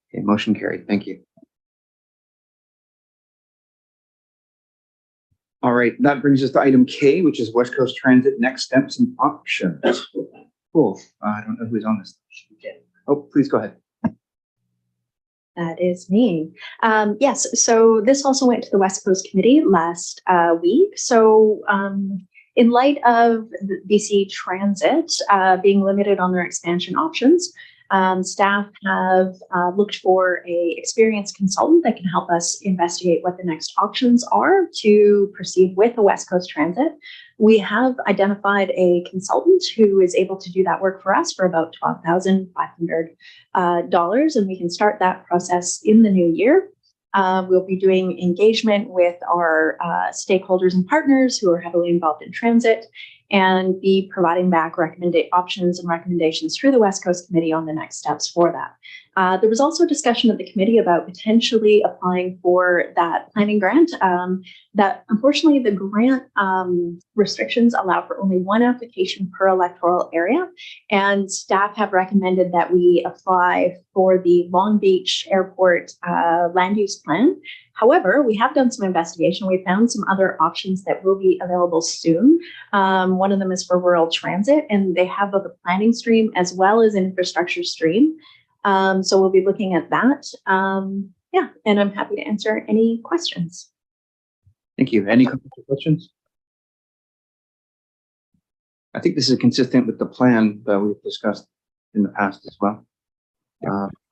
Okay, motion carried. Thank you. All right, that brings us to item K, which is West Coast Transit next steps and options. Cool. I don't know who's on this. Oh, please go ahead. That is me. Yes, so this also went to the West Coast Committee last week. So In light of the BC Transit being limited on their expansion options, staff have looked for a experienced consultant that can help us investigate what the next options are to proceed with the West Coast Transit. We have identified a consultant who is able to do that work for us for about $12,500, and we can start that process in the new year. We'll be doing engagement with our stakeholders and partners who are heavily involved in transit, and be providing back options and recommendations through the West Coast Committee on the next steps for that. There was also discussion at the committee about potentially applying for that planning grant. That unfortunately the grant restrictions allow for only one application per electoral area, and staff have recommended that we apply for the Long Beach Airport land use plan. However, we have done some investigation. We found some other options that will be available soon. One of them is for rural transit, and they have both a planning stream as well as an infrastructure stream. So we'll be looking at that. Yeah, and I'm happy to answer any questions. Thank you. Any questions? I think this is consistent with the plan that we've discussed in the past as well.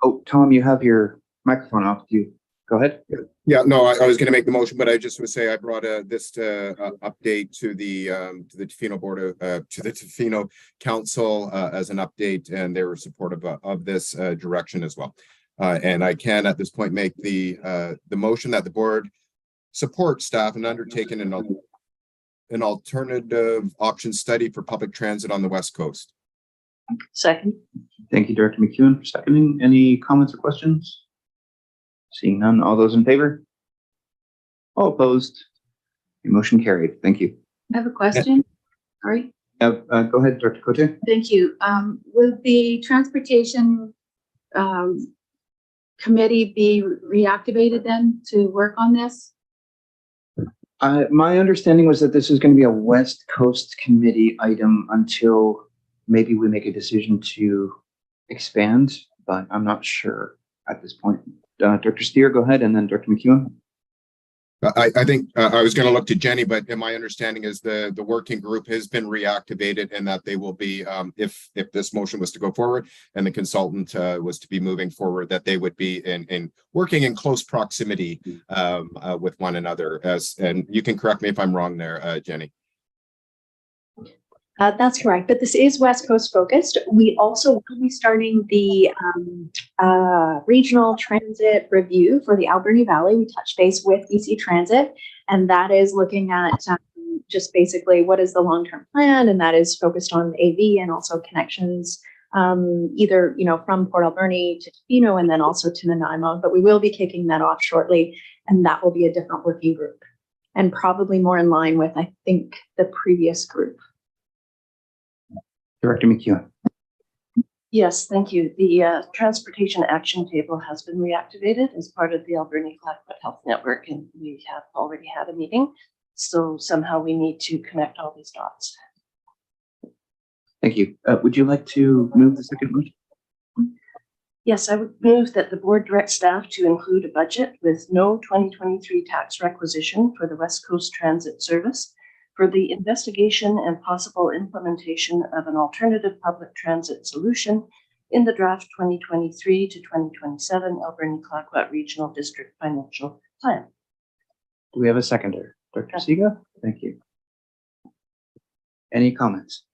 Oh, Tom, you have your microphone off. You go ahead. Yeah, no, I was going to make the motion, but I just would say I brought this update to the Tofino board to the Tofino Council as an update, and they were supportive of this direction as well. And I can at this point make the motion that the board support staff in undertaking an alternative option study for public transit on the West Coast. Second. Thank you, Director McEwen, for seconding. Any comments or questions? Seeing none, all those in favor? All opposed? The motion carried. Thank you. I have a question. Sorry. Go ahead, Director Cote. Thank you. Will the transportation committee be reactivated then to work on this? My understanding was that this is going to be a West Coast Committee item until maybe we make a decision to expand, but I'm not sure at this point. Dr. Steer, go ahead, and then Dr. McEwen. I think I was going to look to Jenny, but my understanding is the working group has been reactivated, and that they will be, if this motion was to go forward and the consultant was to be moving forward, that they would be in working in close proximity with one another. And you can correct me if I'm wrong there, Jenny. That's correct, but this is West Coast focused. We also will be starting the regional transit review for the Alberni Valley. We touched base with BC Transit, and that is looking at just basically what is the long-term plan, and that is focused on AV and also connections, either from Port Alberni to Tofino and then also to Nanaimo. But we will be kicking that off shortly, and that will be a different working group, and probably more in line with, I think, the previous group. Director McEwen. Yes, thank you. The Transportation Action Table has been reactivated as part of the Alberni-Clayoquot Health Network, and we have already had a meeting. So somehow we need to connect all these dots. Thank you. Would you like to move the second motion? Yes, I would move that the board direct staff to include a budget with no 2023 tax requisition for the West Coast Transit Service for the investigation and possible implementation of an alternative public transit solution in the draft 2023 to 2027 Alberni-Clayoquot Regional District Financial Plan. Do we have a seconder? Dr. Siga? Thank you. Any comments?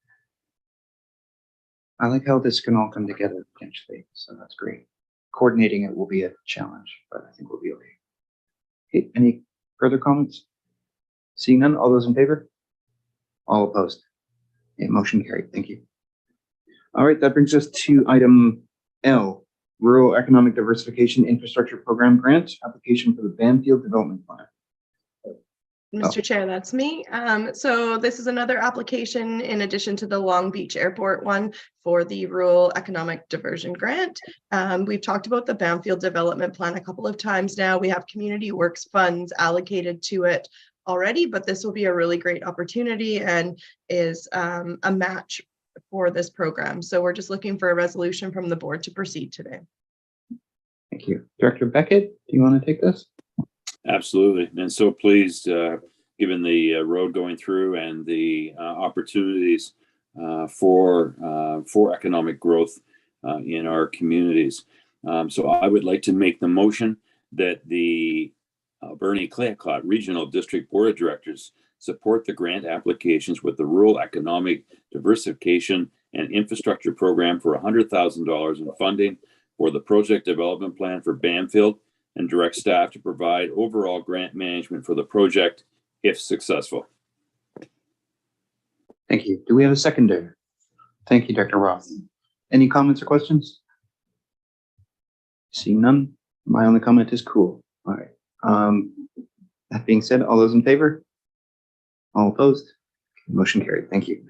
I like how this can all come together potentially, so that's great. Coordinating it will be a challenge, but I think we'll be okay. Okay, any further comments? Seeing none, all those in favor? All opposed? Okay, motion carried. Thank you. All right, that brings us to item L, Rural Economic Diversification Infrastructure Program Grant Application for the Banfield Development Plan. Mr. Chair, that's me. So this is another application in addition to the Long Beach Airport one for the Rural Economic Diversion Grant. We've talked about the Banfield Development Plan a couple of times now. We have Community Works funds allocated to it already, but this will be a really great opportunity and is a match for this program. So we're just looking for a resolution from the board to proceed today. Thank you. Director Beckett, do you want to take this? Absolutely. And so pleased given the road going through and the opportunities for economic growth in our communities. So I would like to make the motion that the Alberni-Clayoquot Regional District Board of Directors support the grant applications with the Rural Economic Diversification and Infrastructure Program for $100,000 in funding for the project development plan for Bamfield, and direct staff to provide overall grant management for the project if successful. Thank you. Do we have a seconder? Thank you, Dr. Roth. Any comments or questions? Seeing none, my only comment is cool. All right. That being said, all those in favor? All opposed? Motion carried. Thank you.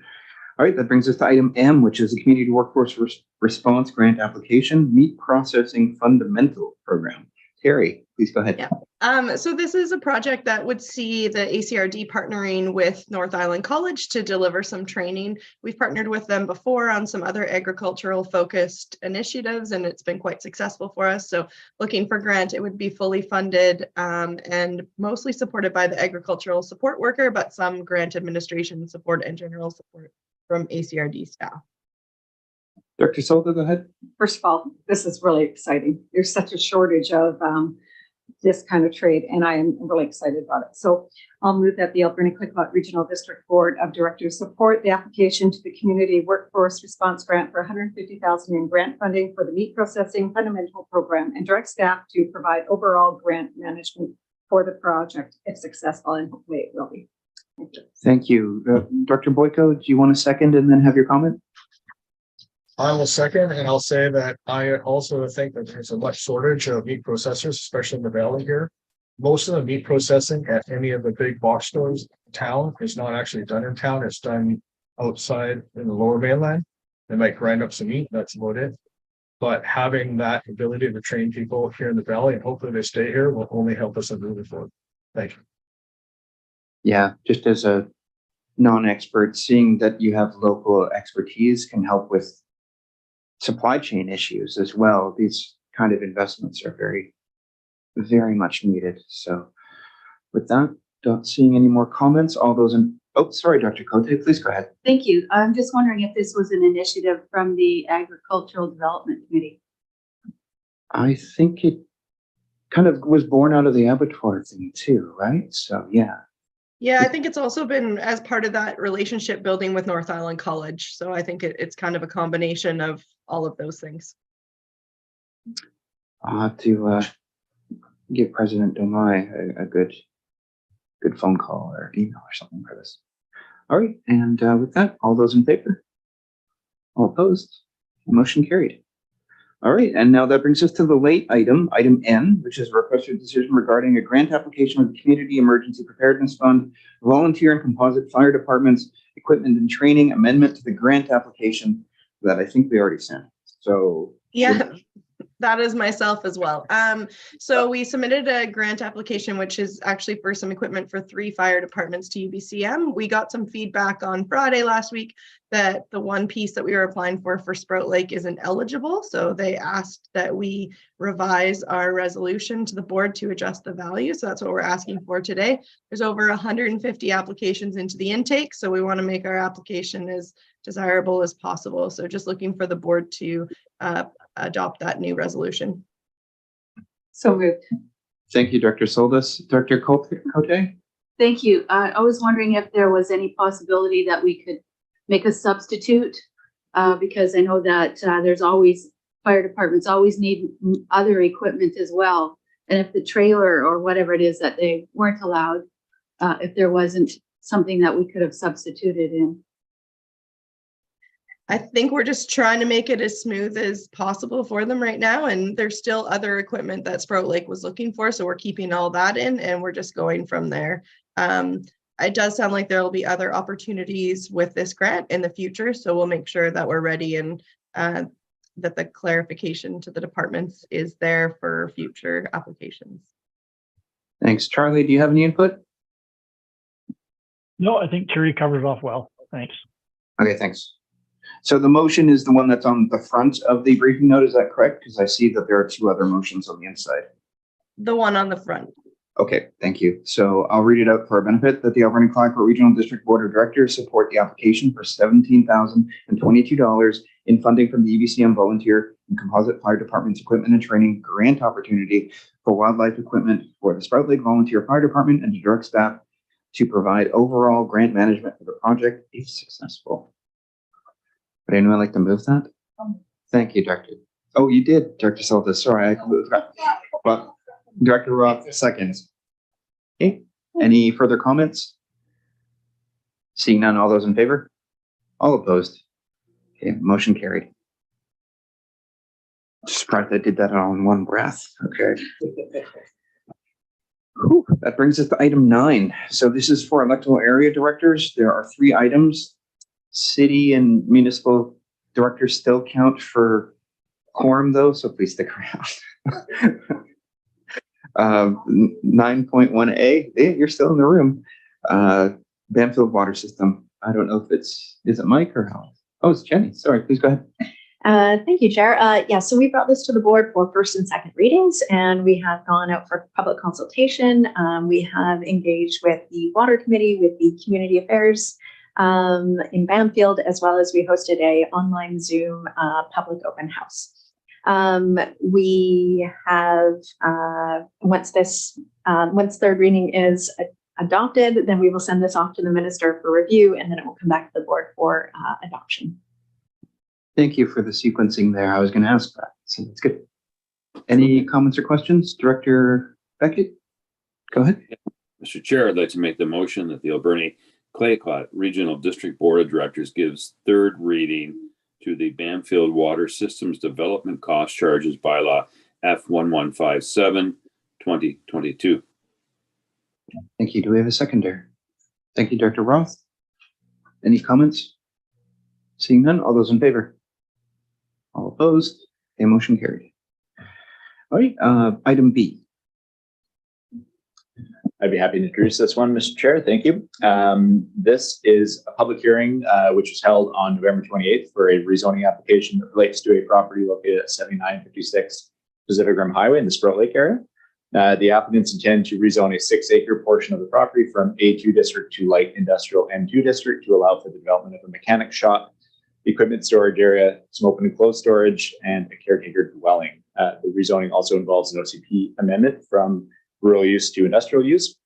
All right, that brings us to item M, which is the Community Workforce Response Grant Application Meat Processing Fundamental Program. Terry, please go ahead. Yeah. So this is a project that would see the ACRD partnering with North Island College to deliver some training. We've partnered with them before on some other agricultural focused initiatives, and it's been quite successful for us. So looking for grant, it would be fully funded and mostly supported by the agricultural support worker, but some grant administration support and general support from ACRD staff. Dr. Solda, go ahead. First of all, this is really exciting. There's such a shortage of this kind of trade, and I am really excited about it. So I'll move that the Alberni-Clayoquot Regional District Board of Directors support the application to the Community Workforce Response Grant for $150,000 in grant funding for the meat processing fundamental program, and direct staff to provide overall grant management for the project if successful, and hopefully it will be. Thank you. Thank you. Dr. Boyko, do you want to second and then have your comment? I will second, and I'll say that I also think that there's a much shortage of meat processors, especially in the valley here. Most of the meat processing at any of the big box stores in town is not actually done in town. It's done outside in the lower mainland. They might grind up some meat, that's about it. But having that ability to train people here in the valley, and hopefully they stay here, will only help us in moving forward. Thank you. Yeah, just as a non-expert, seeing that you have local expertise can help with supply chain issues as well. These kind of investments are very, very much needed. So with that, not seeing any more comments, all those in, oh, sorry, Dr. Cote, please go ahead. Thank you. I'm just wondering if this was an initiative from the Agricultural Development Committee. I think it kind of was born out of the abattoir thing too, right? So yeah. Yeah, I think it's also been as part of that relationship building with North Island College. So I think it's kind of a combination of all of those things. I'll have to give President Domai a good phone call or email or something for this. All right, and with that, all those in favor? All opposed? Motion carried. All right, and now that brings us to the late item, item N, which is a requested decision regarding a grant application with the Community Emergency Preparedness Fund, volunteer and composite fire departments, equipment and training amendment to the grant application that I think we already sent. So yeah, that is myself as well. So we submitted a grant application, which is actually for some equipment for 3 fire departments to UBCM. We got some feedback on Friday last week that the one piece that we were applying for Sprout Lake isn't eligible. So they asked that we revise our resolution to the board to adjust the value. So that's what we're asking for today. There's over 150 applications into the intake. So we want to make our application as desirable as possible. So just looking for the board to adopt that new resolution. So moved. thank you, Dr. Soldas. Dr. Cote? Thank you. I was wondering if there was any possibility that we could make a substitute because I know that there's always, fire departments always need other equipment as well. And if the trailer or whatever it is that they weren't allowed, if there wasn't something that we could have substituted in. I think we're just trying to make it as smooth as possible for them right now. And there's still other equipment that Sprout Lake was looking for. So we're keeping all that in and we're just going from there. It does sound like there will be other opportunities with this grant in the future. So we'll make sure that we're ready and that the clarification to the departments is there for future applications. Thanks. Charlie, do you have any input? No, I think Terry covered it off well. Thanks. Okay, thanks. So the motion is the one that's on the front of the briefing note, is that correct? Because I see that there are 2 other motions on the inside. The one on the front. Okay, thank you. So I'll read it out for our benefit that the Alberni Clayoquot Regional District Board of Directors support the application for $17,022 in funding from the EBCM Volunteer and Composite Fire Department's Equipment and Training Grant Opportunity for wildlife equipment for the Sprout Lake Volunteer Fire Department and to direct staff to provide overall grant management for the project if successful. Would anyone like to move that? Thank you, Director. Oh, you did, Director Soltis. Sorry, I completely forgot. Well, Director Roth, seconds. Okay, any further comments? Seeing none, all those in favor? All opposed? Okay, motion carried. Surprised I did that all in one breath. Okay. Whew, that brings us to item 9. So this is for electoral area directors. There are 3 items. City and municipal directors still count for quorum though, so please stick around. 9.1A, you're still in the room. Banfield Water System. I don't know if is it Mike or how? Oh, it's Jenny. Sorry, please go ahead. Thank you, Chair. Yeah, so we brought this to the board for first and second readings, and we have gone out for public consultation. We have engaged with the Water Committee, with the Community Affairs in Banfield, as well as we hosted a online Zoom public open house. We have, once third reading is adopted, then we will send this off to the minister for review, and then it will come back to the board for adoption. Thank you for the sequencing there. I was going to ask that, so that's good. Any comments or questions? Director Beckett, go ahead. Mr. Chair, I'd like to make the motion that the Alberni Clayoquot Regional District Board of Directors gives third reading to the Banfield Water Systems Development Cost Charges Bylaw F1157 2022. Thank you. Do we have a seconder? Thank you, Director Roth. Any comments? Seeing none, all those in favor? All opposed? A motion carried. All right, item B. I'd be happy to introduce this one, Mr. Chair. Thank you. This is a public hearing which was held on November 28th for a rezoning application that relates to a property located at 7956 Pacific Rim Highway in the Sprout Lake area. The applicants intend to rezone a 6-acre portion of the property from A2 district to light industrial M2 district to allow for the development of a mechanic shop, equipment storage area, some open and closed storage, and a caretaker dwelling. The rezoning also involves an OCP amendment from rural use to industrial use.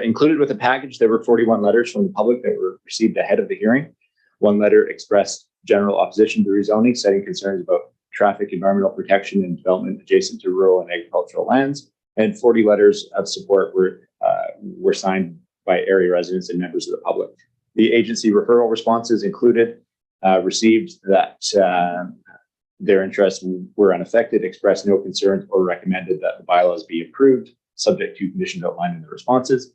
Included with the package, there were 41 letters from the public that were received ahead of the hearing. One letter expressed general opposition to rezoning, citing concerns about traffic, environmental protection, and development adjacent to rural and agricultural lands. And 40 letters of support were signed by area residents and members of the public. The agency referral responses included received that their interests were unaffected, expressed no concerns, or recommended that the bylaws be approved, subject to conditions outlined in the responses.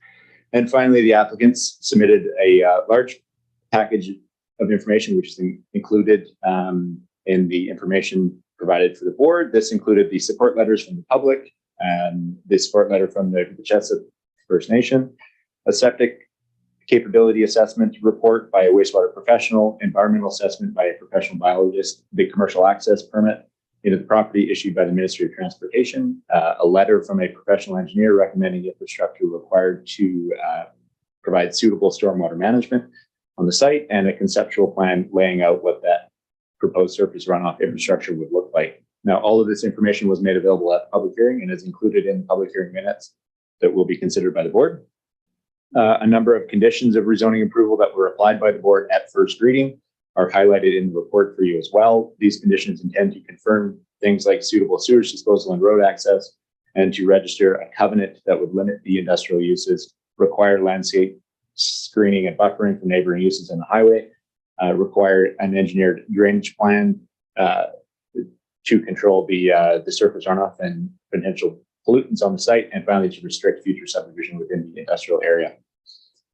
And finally, the applicants submitted a large package of information, which is included in the information provided for the board. This included the support letters from the public, and the support letter from the Coopetchesset First Nation, a septic capability assessment report by a wastewater professional, environmental assessment by a professional biologist, the commercial access permit into the property issued by the Ministry of Transportation, a letter from a professional engineer recommending infrastructure required to provide suitable stormwater management on the site, and a conceptual plan laying out what that proposed surface runoff infrastructure would look like. Now, all of this information was made available at the public hearing and is included in the public hearing minutes that will be considered by the board. A number of conditions of rezoning approval that were applied by the board at first reading are highlighted in the report for you as well. These conditions intend to confirm things like suitable sewage disposal and road access, and to register a covenant that would limit the industrial uses, require landscape screening and buffering from neighboring uses in the highway, require an engineered drainage plan to control the surface runoff and potential pollutants on the site, and finally to restrict future subdivision within the industrial area.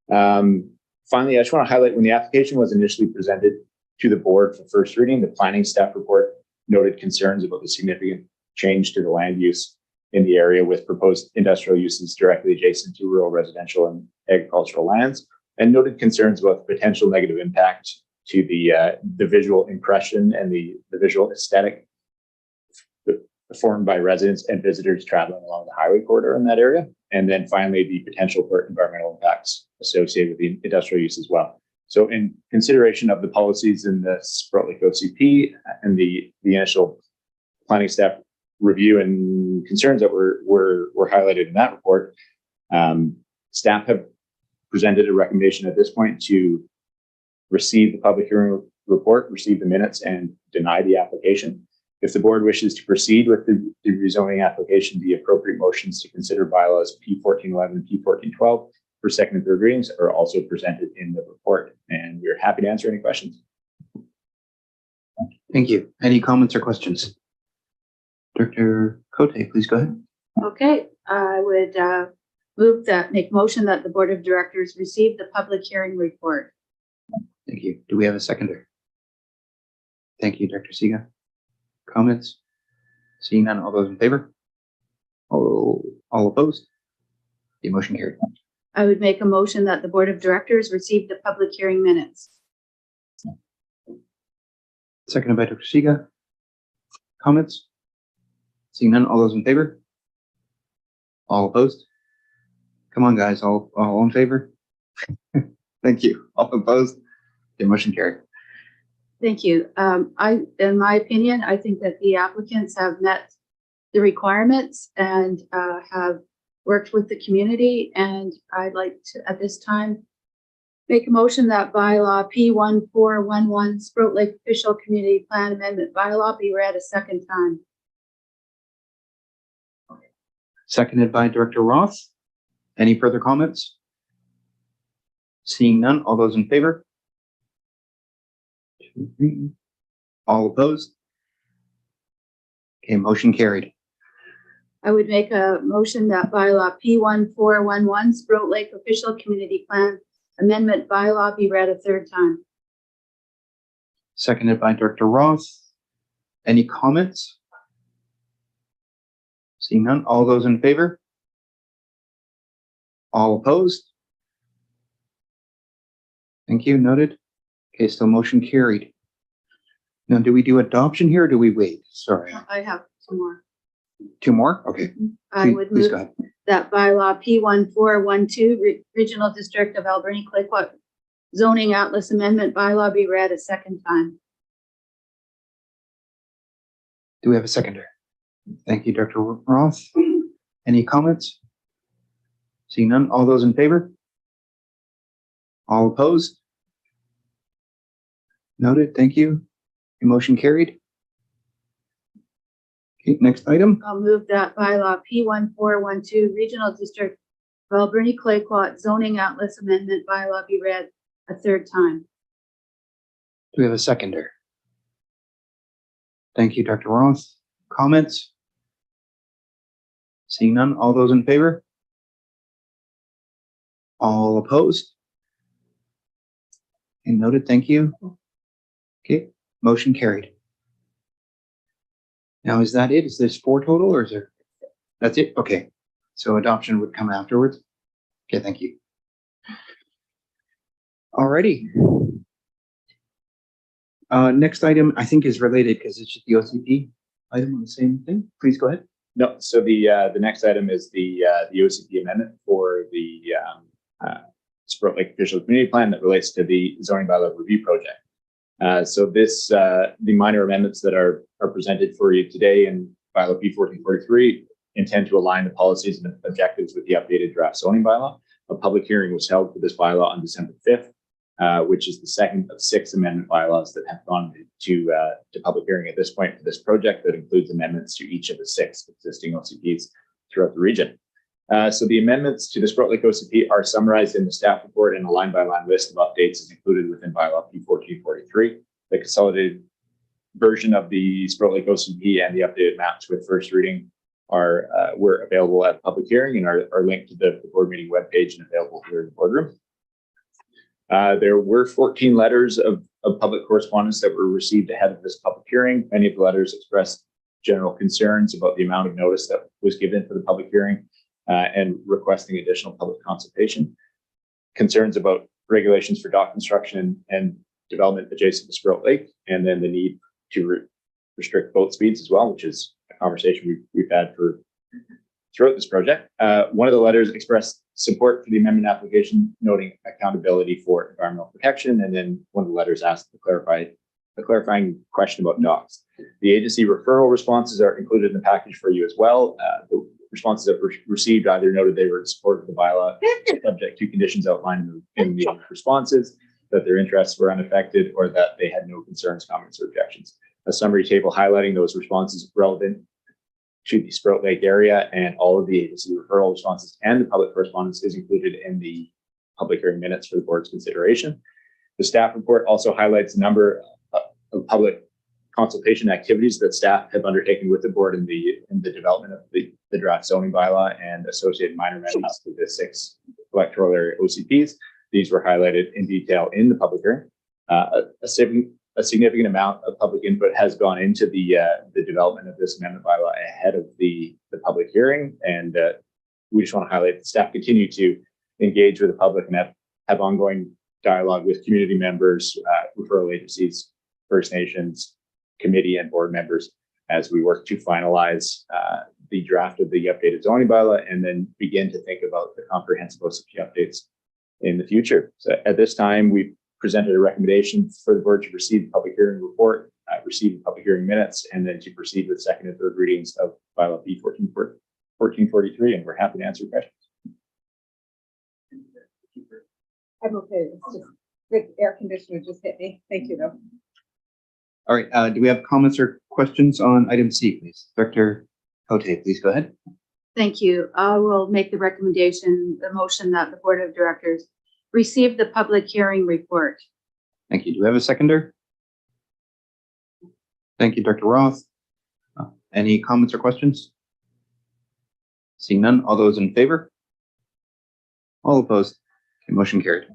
Finally, I just want to highlight when the application was initially presented to the board for first reading, the planning staff report noted concerns about the significant change to the land use in the area with proposed industrial uses directly adjacent to rural residential and agricultural lands, and noted concerns about the potential negative impact to the visual impression and the visual aesthetic formed by residents and visitors traveling along the highway corridor in that area. And then finally, the potential for environmental impacts associated with the industrial use as well. So in consideration of the policies in the Sprout Lake OCP and the initial planning staff review and concerns that were highlighted in that report, staff have presented a recommendation at this point to receive the public hearing report, receive the minutes, and deny the application. If the board wishes to proceed with the rezoning application, the appropriate motions to consider bylaws P1411 and P1412 for second and third readings are also presented in the report, and we're happy to answer any questions. Thank you. Any comments or questions? Director Cote, please go ahead. Okay, I would make motion that the Board of Directors receive the public hearing report. Thank you. Do we have a seconder? Thank you, Director Siga. Comments? Seeing none, all those in favor? All opposed? The motion carried. I would make a motion that the Board of Directors receive the public hearing minutes. Seconded by Dr. Siga. Comments? Seeing none, all those in favor? All opposed? Come on, guys, all in favor? Thank you. All opposed? The motion carried. Thank you. In my opinion, I think that the applicants have met the requirements and have worked with the community. And I'd like to, at this time, make a motion that bylaw P1411 Sprout Lake Official Community Plan Amendment bylaw be read a second time. Seconded by Director Roth. Any further comments? Seeing none, all those in favor? 2, 3. All opposed? Okay, motion carried. I would make a motion that bylaw P1411 Sprout Lake Official Community Plan Amendment bylaw be read a third time. Seconded by Director Roth. Any comments? Seeing none, all those in favor? All opposed? Thank you, noted. Okay, so motion carried. Now, do we do adoption here or do we wait? Sorry, I have some more. 2 more? Okay. I would Please move go ahead. that bylaw P1412 Regional District of Alberni Clayoquot Zoning Atlas Amendment bylaw be read a second time. Do we have a seconder? Thank you, Dr. Roth. Any comments? Seeing none, all those in favor? All opposed? Noted, thank you. Your motion carried. Okay, next item. I'll move that bylaw P1412 Regional District of Alberni Clayoquot Zoning Atlas Amendment bylaw be read a third time. Do we have a seconder? Thank you, Dr. Roth. Comments? Seeing none, all those in favor? All opposed? And noted, thank you. Okay, motion carried. Now, is that it? Is this 4 total or is there? That's it? Okay. So adoption would come afterwards. Okay, thank you. Alrighty. Next item I think is related because it's just the OCP item on the same thing. Please go ahead. No, so the next item is the OCP amendment for the Sprout Lake Official Community Plan that relates to the zoning bylaw review project. So this, the minor amendments that are presented for you today in bylaw P1443 intend to align the policies and objectives with the updated draft zoning bylaw. A public hearing was held for this bylaw on December 5th, which is the second of 6 amendment bylaws that have gone to public hearing at this point for this project that includes amendments to each of the 6 existing OCPs throughout the region. So the amendments to the Sprout Lake OCP are summarized in the staff report, and a line-by-line list of updates is included within bylaw P1443. The consolidated version of the Sprout Lake OCP and the updated maps with first reading were available at public hearing and are linked to the board meeting webpage and available here in the boardroom. There were 14 letters of public correspondence that were received ahead of this public hearing. Many of the letters expressed general concerns about the amount of notice that was given for the public hearing and requesting additional public consultation. Concerns about regulations for dock construction and development adjacent to Sprout Lake, and then the need to restrict boat speeds as well, which is a conversation we've had for throughout this project. One of the letters expressed support for the amendment application, noting accountability for environmental protection. And then one of the letters asked to clarify a clarifying question about docks. The agency referral responses are included in the package for you as well. The responses that were received either noted they were in support of the bylaw, subject to conditions outlined in the responses, that their interests were unaffected, or that they had no concerns, comments, or objections. A summary table highlighting those responses relevant to the Sprout Lake area and all of the agency referral responses and the public correspondence is included in the public hearing minutes for the board's consideration. The staff report also highlights a number of public consultation activities that staff have undertaken with the board in the development of the draft zoning bylaw and associated minor amendments to the 6 electoral area OCPs. These were highlighted in detail in the public hearing. A significant amount of public input has gone into the development of this amendment bylaw ahead of the public hearing. And we just want to highlight that staff continue to engage with the public and have ongoing dialogue with community members, referral agencies, First Nations, committee and board members as we work to finalize the draft of the updated zoning bylaw and then begin to think about the comprehensive OCP updates in the future. So at this time, we've presented a recommendation for the board to receive the public hearing report, receive the public hearing minutes, and then to proceed with second and third readings of bylaw B 1443, and we're happy to answer questions. I'm okay. It's just the air conditioner just hit me. Thank you, though. All right, do we have comments or questions on item C, please? Director Cote, please go ahead. Thank you. I will make the recommendation, the motion that the Board of Directors receive the public hearing report. Thank you. Do we have a seconder? Thank you, Director Roth. Any comments or questions? Seeing none, all those in favor? All opposed? Okay, motion carried.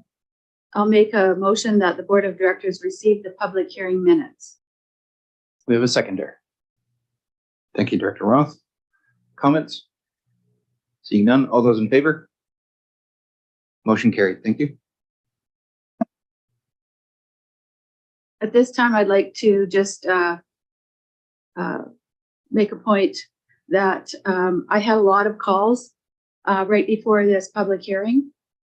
I'll make a motion that the Board of Directors receive the public hearing minutes. We have a seconder. Thank you, Director Roth. Comments? Seeing none, all those in favor? Motion carried. Thank you. At this time, I'd like to just make a point that I had a lot of calls right before this public hearing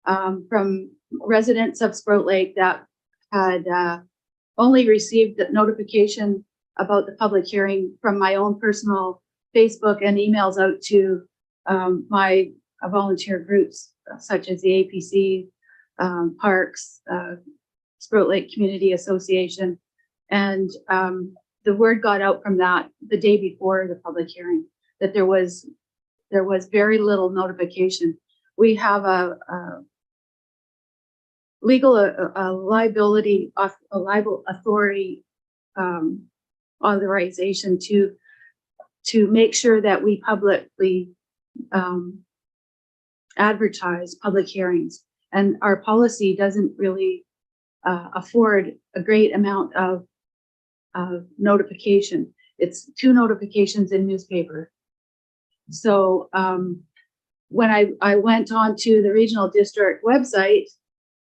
from residents of Sprout Lake that had only received the notification about the public hearing from my own personal Facebook and emails out to my volunteer groups such as the APC, Parks, Sprout Lake Community Association. And the word got out from that the day before the public hearing that there was very little notification. We have a legal liability, a liable authority authorization to make sure that we publicly advertise public hearings. And our policy doesn't really afford a great amount of notification. It's 2 notifications in newspaper. So when I went on to the regional district website,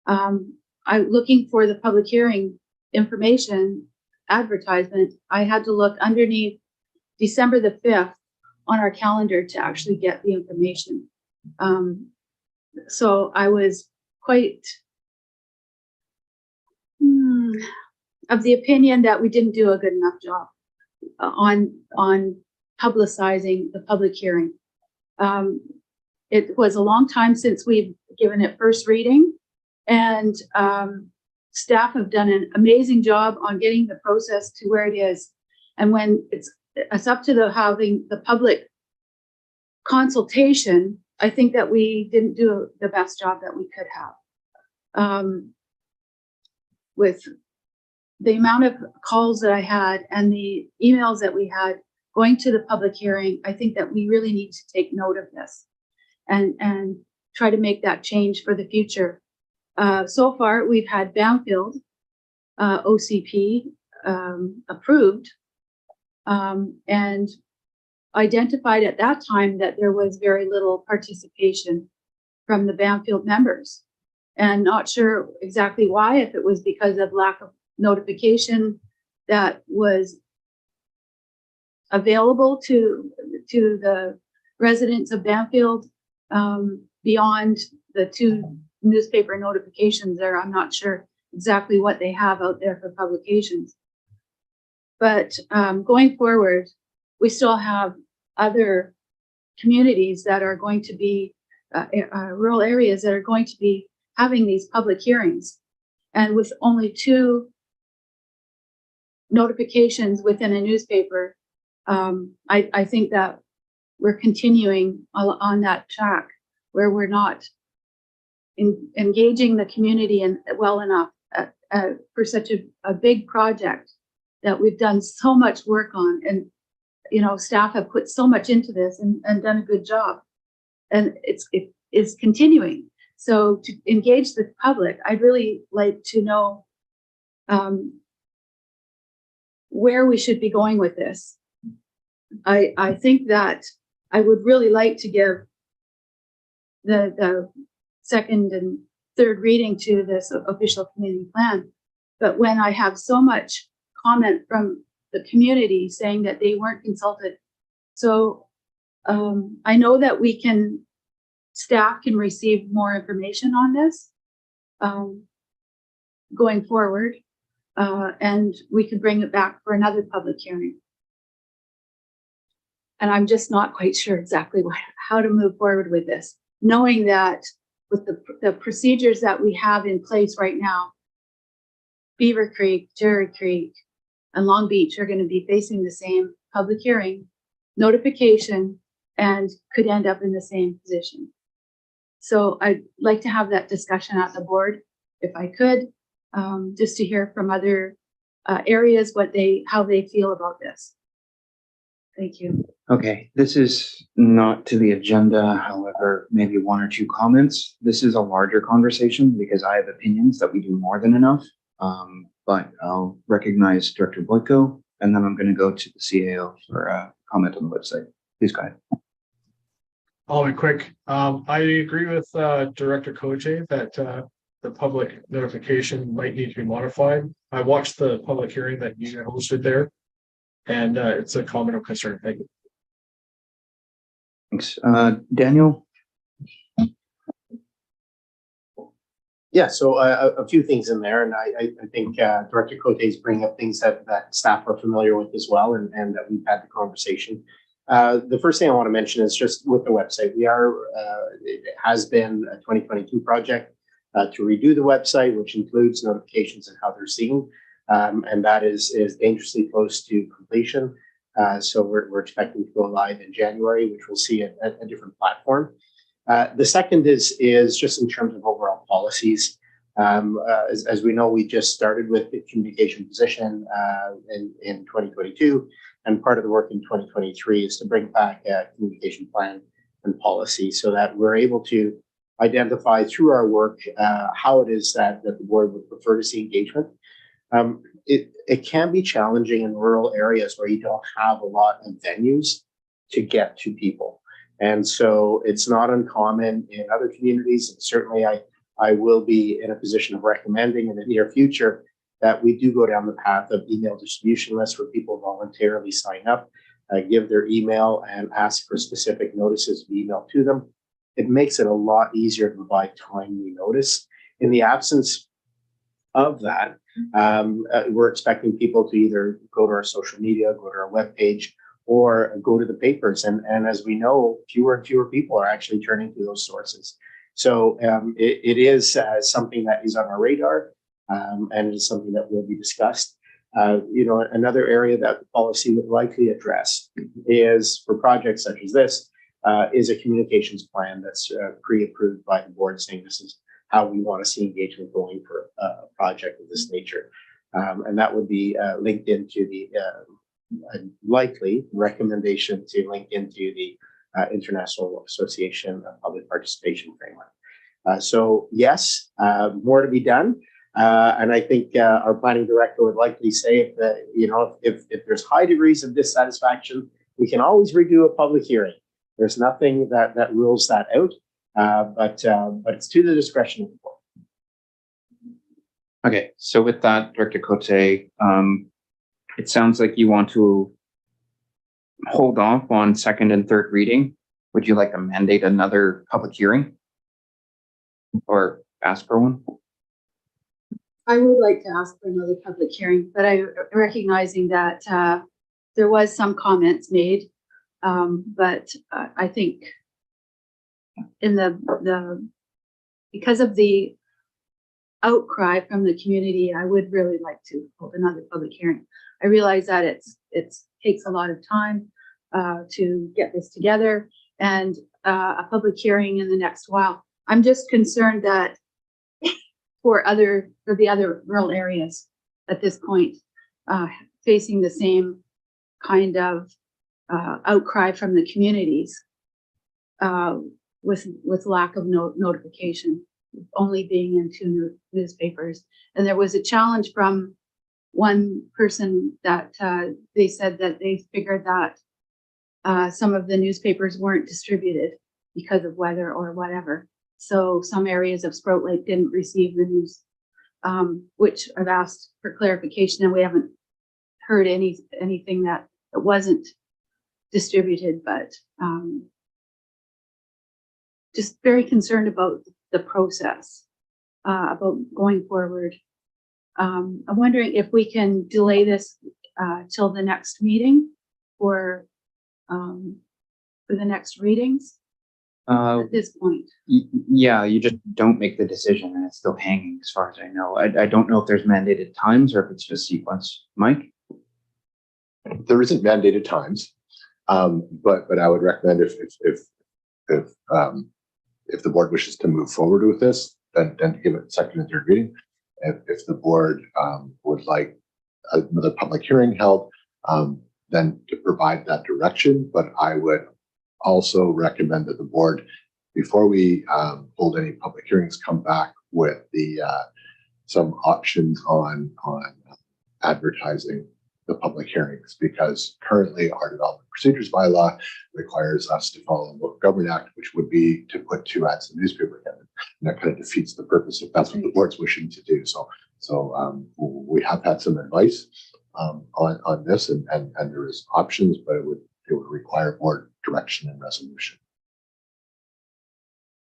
I'm looking for the public hearing information advertisement. I had to look underneath December the 5th on our calendar to actually get the information. So I was quite of the opinion that we didn't do a good enough job on publicizing the public hearing. It was a long time since we've given it first reading, and staff have done an amazing job on getting the process to where it is. And when it's up to having the public consultation, I think that we didn't do the best job that we could have. With the amount of calls that I had and the emails that we had going to the public hearing, I think that we really need to take note of this and try to make that change for the future. So far, we've had Banfield OCP approved and identified at that time that there was very little participation from the Banfield members, and not sure exactly why, if it was because of lack of notification that was available to the residents of Banfield, beyond the 2 newspaper notifications there. I'm not sure exactly what they have out there for publications. But going forward, we still have other communities that are going to be rural areas that are going to be having these public hearings. And with only 2 notifications within a newspaper, I think that we're continuing on that track where we're not engaging the community well enough for such a big project that we've done so much work on. And, you know, staff have put so much into this and done a good job. And it is continuing. So to engage the public, I'd really like to know where we should be going with this. I think that I would really like to give the second and third reading to this official community plan. But when I have so much comment from the community saying that they weren't consulted. So I know that staff can receive more information on this going forward, and we could bring it back for another public hearing. And I'm just not quite sure exactly how to move forward with this, knowing that with the procedures that we have in place right now, Beaver Creek, Cherry Creek, and Long Beach are going to be facing the same public hearing notification and could end up in the same position. So I'd like to have that discussion at the board, if I could, just to hear from other areas how they feel about this. Thank you. Okay, this is not to the agenda, however, maybe 1 or 2 comments. This is a larger conversation because I have opinions that we do more than enough. But I'll recognize Director Boyko, and then I'm going to go to the CAO for a comment on the website. Please go ahead. I'll be quick. I agree with Director Koje that the public notification might need to be modified. I watched the public hearing that you hosted there, and it's a comment of concern. Thank you. Thanks. Daniel? Yeah, so a few things in there, and I think Director Cote is bringing up things that staff are familiar with as well, and that we've had the conversation. The first thing I want to mention is just with the website. It has been a 2022 project to redo the website, which includes notifications and how they're seen, and that is dangerously close to completion. So we're expecting to go live in January, which we'll see a different platform. The second is just in terms of overall policies. As we know, we just started with the communication position in 2022, and part of the work in 2023 is to bring back a communication plan and policy so that we're able to identify through our work how it is that the board would prefer to see engagement. It can be challenging in rural areas where you don't have a lot of venues to get to people. And so it's not uncommon in other communities, and certainly I will be in a position of recommending in the near future that we do go down the path of email distribution lists where people voluntarily sign up, give their email and ask for specific notices to be emailed to them. It makes it a lot easier to provide timely notice. In the absence of that, we're expecting people to either go to our social media, go to our webpage, or go to the papers. And as we know, fewer and fewer people are actually turning to those sources. So it is something that is on our radar, and it's something that will be discussed. Another area that the policy would likely address is for projects such as this, is a communications plan that's pre-approved by the board, saying this is how we want to see engagement going for a project of this nature. And that would be linked into the likely recommendation to link into the International Association of Public Participation Framework. So yes, more to be done. And I think our planning director would likely say if there's high degrees of dissatisfaction, we can always redo a public hearing. There's nothing that rules that out, but it's to the discretion of the board. Okay, so with that, Director Cote, it sounds like you want to hold off on second and third reading Would you like to mandate another public hearing? Or ask for one? I would like to ask for another public hearing, but I recognizing that there was some comments made. But I think in because of the outcry from the community, I would really like to hold another public hearing. I realize that it takes a lot of time to get this together, and a public hearing in the next while. I'm just concerned that for the other rural areas at this point, facing the same kind of outcry from the communities with lack of notification, only being in 2 newspapers. And there was a challenge from one person that they said that they figured that some of the newspapers weren't distributed because of weather or whatever. So some areas of Sprout Lake didn't receive the news, which I've asked for clarification, and we haven't heard anything that wasn't distributed, but just very concerned about the process, about going forward. I'm wondering if we can delay this till the next meeting for the next readings at this point. Yeah, you just don't make the decision and it's still hanging as far as I know. I don't know if there's mandated times or if it's just sequence. Mike? There isn't mandated times, but I would recommend if the board wishes to move forward with this, then give it second and third reading. If the board would like another public hearing held, then to provide that direction. But I would also recommend that the board, before we hold any public hearings, come back with some options on advertising the public hearings, because currently our development procedures bylaw requires us to follow the Local Government Act, which would be to put 2 ads in the newspaper. And that kind of defeats the purpose if that's what the board's wishing to do. So we have had some advice on this, and there is options, but it would require board direction and resolution.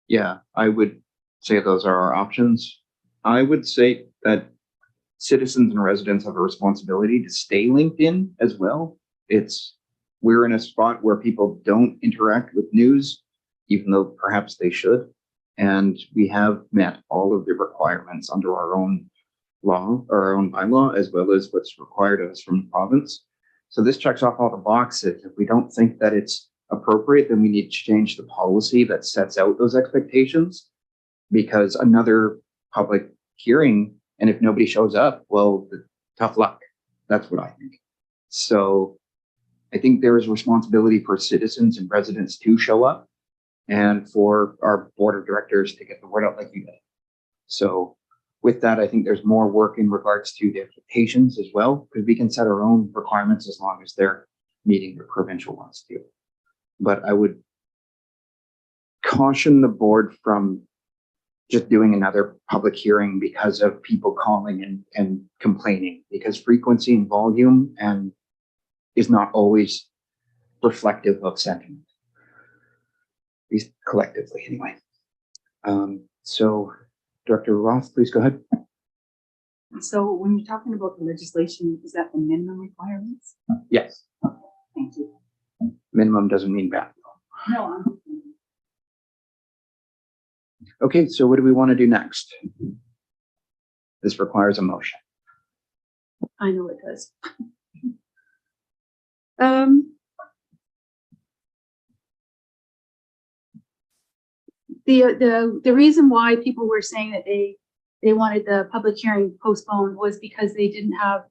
Yeah, I would say those are our options. I would say that citizens and residents have a responsibility to stay linked in as well. We're in a spot where people don't interact with news, even though perhaps they should. And we have met all of the requirements under our own law, or our own bylaw, as well as what's required of us from the province. So this checks off all the boxes. If we don't think that it's appropriate, then we need to change the policy that sets out those expectations, because another public hearing, and if nobody shows up, well, tough luck. That's what I think. So I think there is a responsibility for citizens and residents to show up, and for our board of directors to get the word out like you did. So with that, I think there's more work in regards to the expectations as well, because we can set our own requirements as long as they're meeting the provincial ones too. But I would caution the board from just doing another public hearing because of people calling and complaining, because frequency and volume is not always reflective of sentiment, at least collectively anyway. So Director Roth, please go ahead. So when you're talking about the legislation, is that the minimum requirements? Yes. Thank you. Minimum doesn't mean bad. No, Okay, so what do we want to do next? This requires a motion. I know it does. The reason why people were saying that they wanted the public hearing postponed was because they didn't have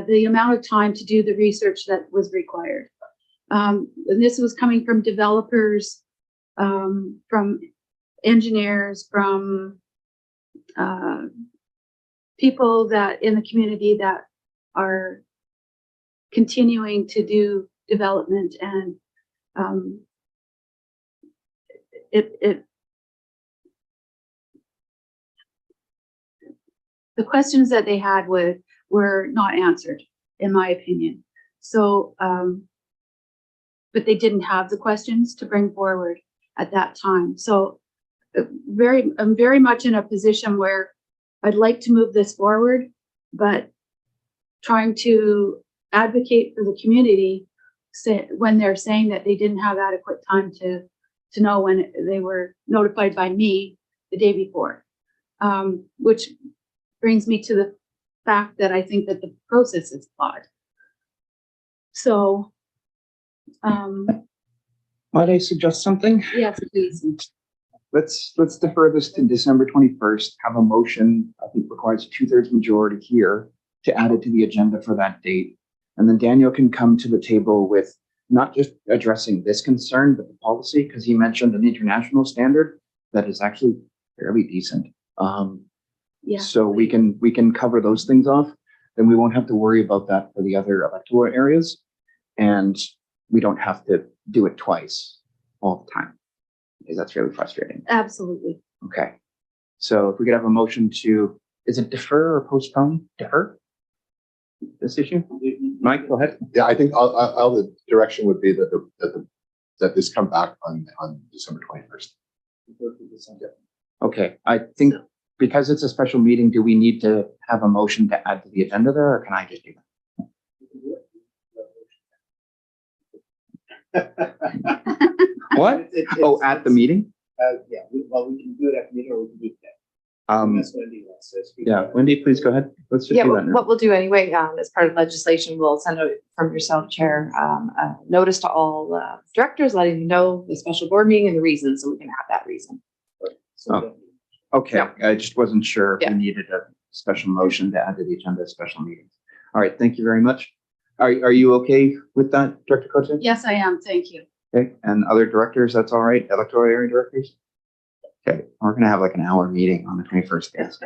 the amount of time to do the research that was required. And this was coming from developers, from engineers, from people that in the community that are continuing to do development, and the questions that they had were not answered, in my opinion. So but they didn't have the questions to bring forward at that time. So I'm very much in a position where I'd like to move this forward, but trying to advocate for the community when they're saying that they didn't have adequate time to know when they were notified by me the day before, which brings me to the fact that I think that the process is flawed. So, Might I suggest something? yes, please. Let's defer this to December 21st, have a motion, I think requires 2/3 majority here to add it to the agenda for that date. And then Daniel can come to the table with not just addressing this concern, but the policy, because he mentioned an international standard that is actually fairly decent. Yeah. So we can cover those things off, then we won't have to worry about that for the other electoral areas. And we don't have to do it twice all the time, because that's really frustrating. Absolutely. Okay. So if we could have a motion to, is it defer or postpone? Defer this issue? Mike, go ahead. Yeah, I think all the direction would be that this come back on December 21st. Okay, I think because it's a special meeting, do we need to have a motion to add to the agenda there, or can I just do that? What? Oh, at the meeting? Yeah, well, we can do it at the meeting or we can do it today. That's Wendy wants to speak. Yeah, Wendy, please go ahead. Let's just Yeah, do that now. what we'll do anyway, as part of legislation, we'll send out from yourself, Chair, a notice to all directors, letting you know the special board meeting and the reason, so we can have that reason. Oh, okay, I just wasn't sure if Yeah. we needed a special motion to add to the agenda of special meetings. All right, thank you very much. Are you okay with that, Director Cote? Yes, I am. Thank you. Okay, and other directors, that's all right? Electoral area directors? Okay, we're gonna have like an hour meeting on the 21st, guys.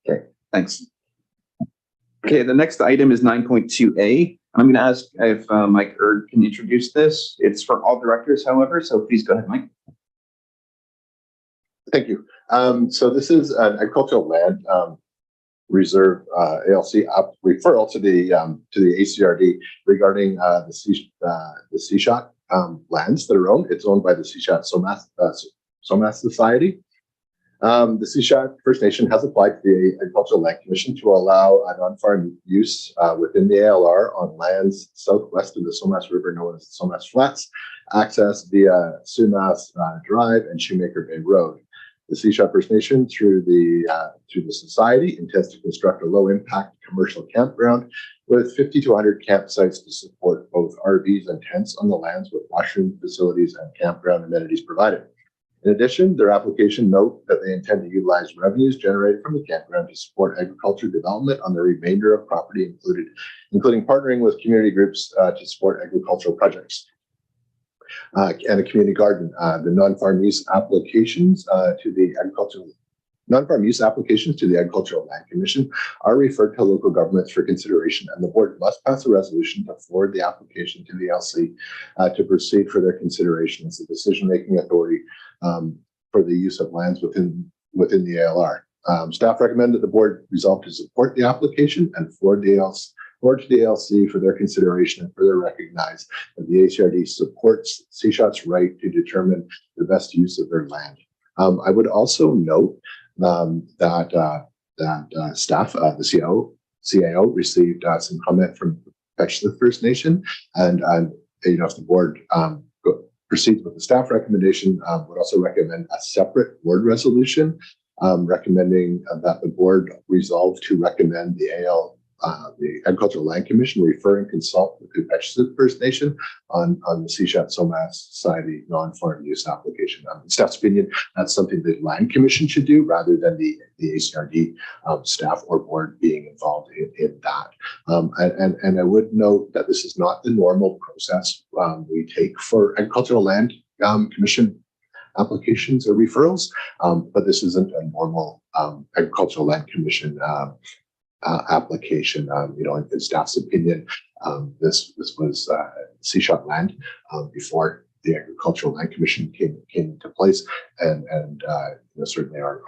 Okay, thanks. Okay, the next item is 9.2A. I'm gonna ask if Mike Erd can introduce this. It's for all directors, however, so please go ahead, Mike. Thank you. So this is an agricultural land reserve ALC referral to the ACRD regarding the CSHOT lands that are owned. It's owned by the CSHOT Somas Society. The CSHOT First Nation has applied to the Agricultural Land Commission to allow a non-farm use within the ALR on lands southwest of the Somas River, known as the Somas Flats, access via Sumas Drive and Shoemaker Bay Road. The CSHOT First Nation, through the society, intends to construct a low-impact commercial campground with 50 to 100 campsites to support both RVs and tents on the lands, with washroom facilities and campground amenities provided. In addition, their application note that they intend to utilize revenues generated from the campground to support agriculture development on the remainder of property, including partnering with community groups to support agricultural projects. And a community garden. The non-farm use applications to the Agricultural Land Commission are referred to local governments for consideration, and the board must pass a resolution to forward the application to the LC to proceed for their consideration as the decision-making authority for the use of lands within the ALR. Staff recommend that the board resolve to support the application and forward to the ALC for their consideration, and further recognize that the ACRD supports CSHOT's right to determine the best use of their land. I would also note that staff, the CIO received some comment from the First Nation, and if the board proceeds with the staff recommendation, would also recommend a separate board resolution recommending that the board resolve to recommend the Agricultural Land Commission refer and consult with the Petchsit First Nation on the CSHOT Somas Society non-farm use application. In staff's opinion, that's something the Land Commission should do rather than the ACRD staff or board being involved in that. And I would note that this is not the normal process we take for Agricultural Land Commission applications or referrals, but this isn't a normal Agricultural Land Commission application. In staff's opinion, this was CSHOT land before the Agricultural Land Commission came into place, and certainly our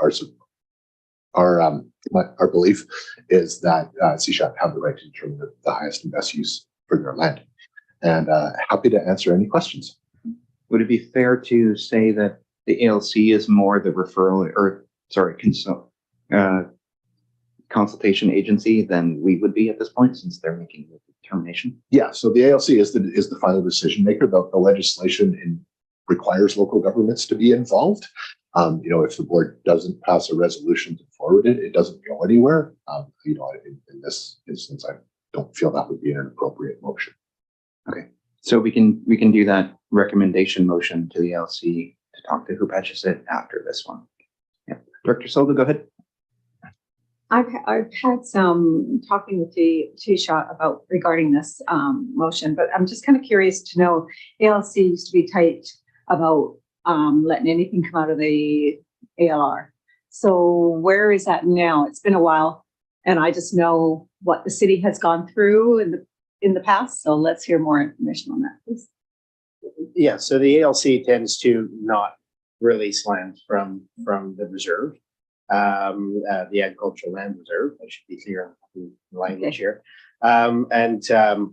belief is that CSHOT have the right to determine the highest and best use for their land. and happy to answer any questions. Would it be fair to say that the ALC is more the referral or, sorry, consultation agency than we would be at this point since they're making the determination? Yeah, so the ALC is the final decision maker. The legislation requires local governments to be involved. If the board doesn't pass a resolution to forward it, it doesn't go anywhere. In this instance, I don't feel that would be an appropriate motion. Okay, so we can do that recommendation motion to the ALC to talk to Hupatchisett after this one. Yeah, Director Solda, go ahead. I've had some talking with T-Shot about regarding this motion, but I'm just kind of curious to know, ALC used to be tight about letting anything come out of the ALR. So where is that now? It's been a while, and I just know what the city has gone through in the past. So let's hear more information on that, please. Yeah, so the ALC tends to not release land from the reserve, the agricultural land reserve. I should be clear on the language here. The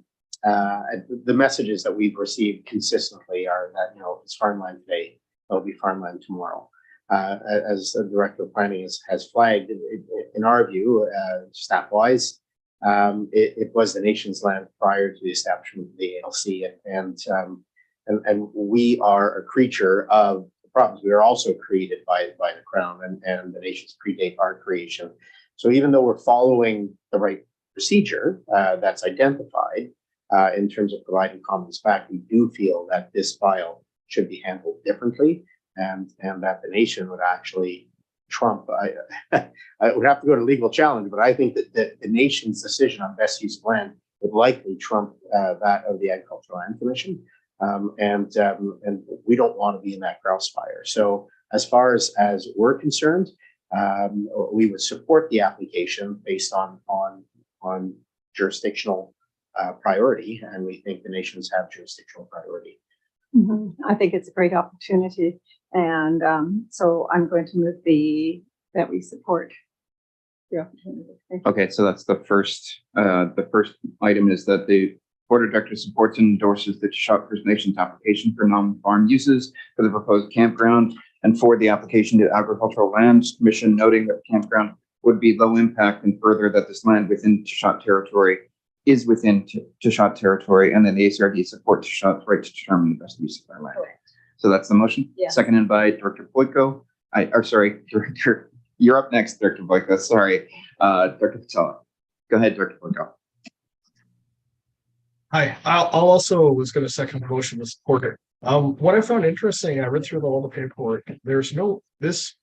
messages that we've received consistently are that, it's farmland today, it'll be farmland tomorrow. As the Director of Planning has flagged, in our view, staff-wise, it was the nation's land prior to the establishment of the ALC, and we are a creature of the province. We are also created by the Crown, and the nations predate our creation. So even though we're following the right procedure that's identified in terms of providing comments back, we do feel that this file should be handled differently, and that the nation would actually trump. I would have to go to legal challenge, but I think that the nation's decision on best use of land would likely trump that of the Agricultural Land Commission. And we don't want to be in that grouse fire. So as far as we're concerned, we would support the application based on jurisdictional priority, and we think the nations have jurisdictional priority. I think it's a great opportunity, and so I'm going to move that we support the opportunity. Thank you. Okay, so that's the first item is that the Board of Directors supports and endorses the Shot First Nations application for non-farm uses for the proposed campground and for the application to Agricultural Lands Commission, noting that the campground would be low impact, and further that this land within Shot territory is within Shot territory, and then the ACRD supports Shot's right to determine the best use of their land. Correct. So that's the motion. Yes. Seconded by Director Boyko. Director, you're up next, Director Boyko. Sorry, Director Patella. Go ahead, Director Boyko. Hi, I'll also was going to second the motion to support it. What I found interesting, I read through all the paperwork. This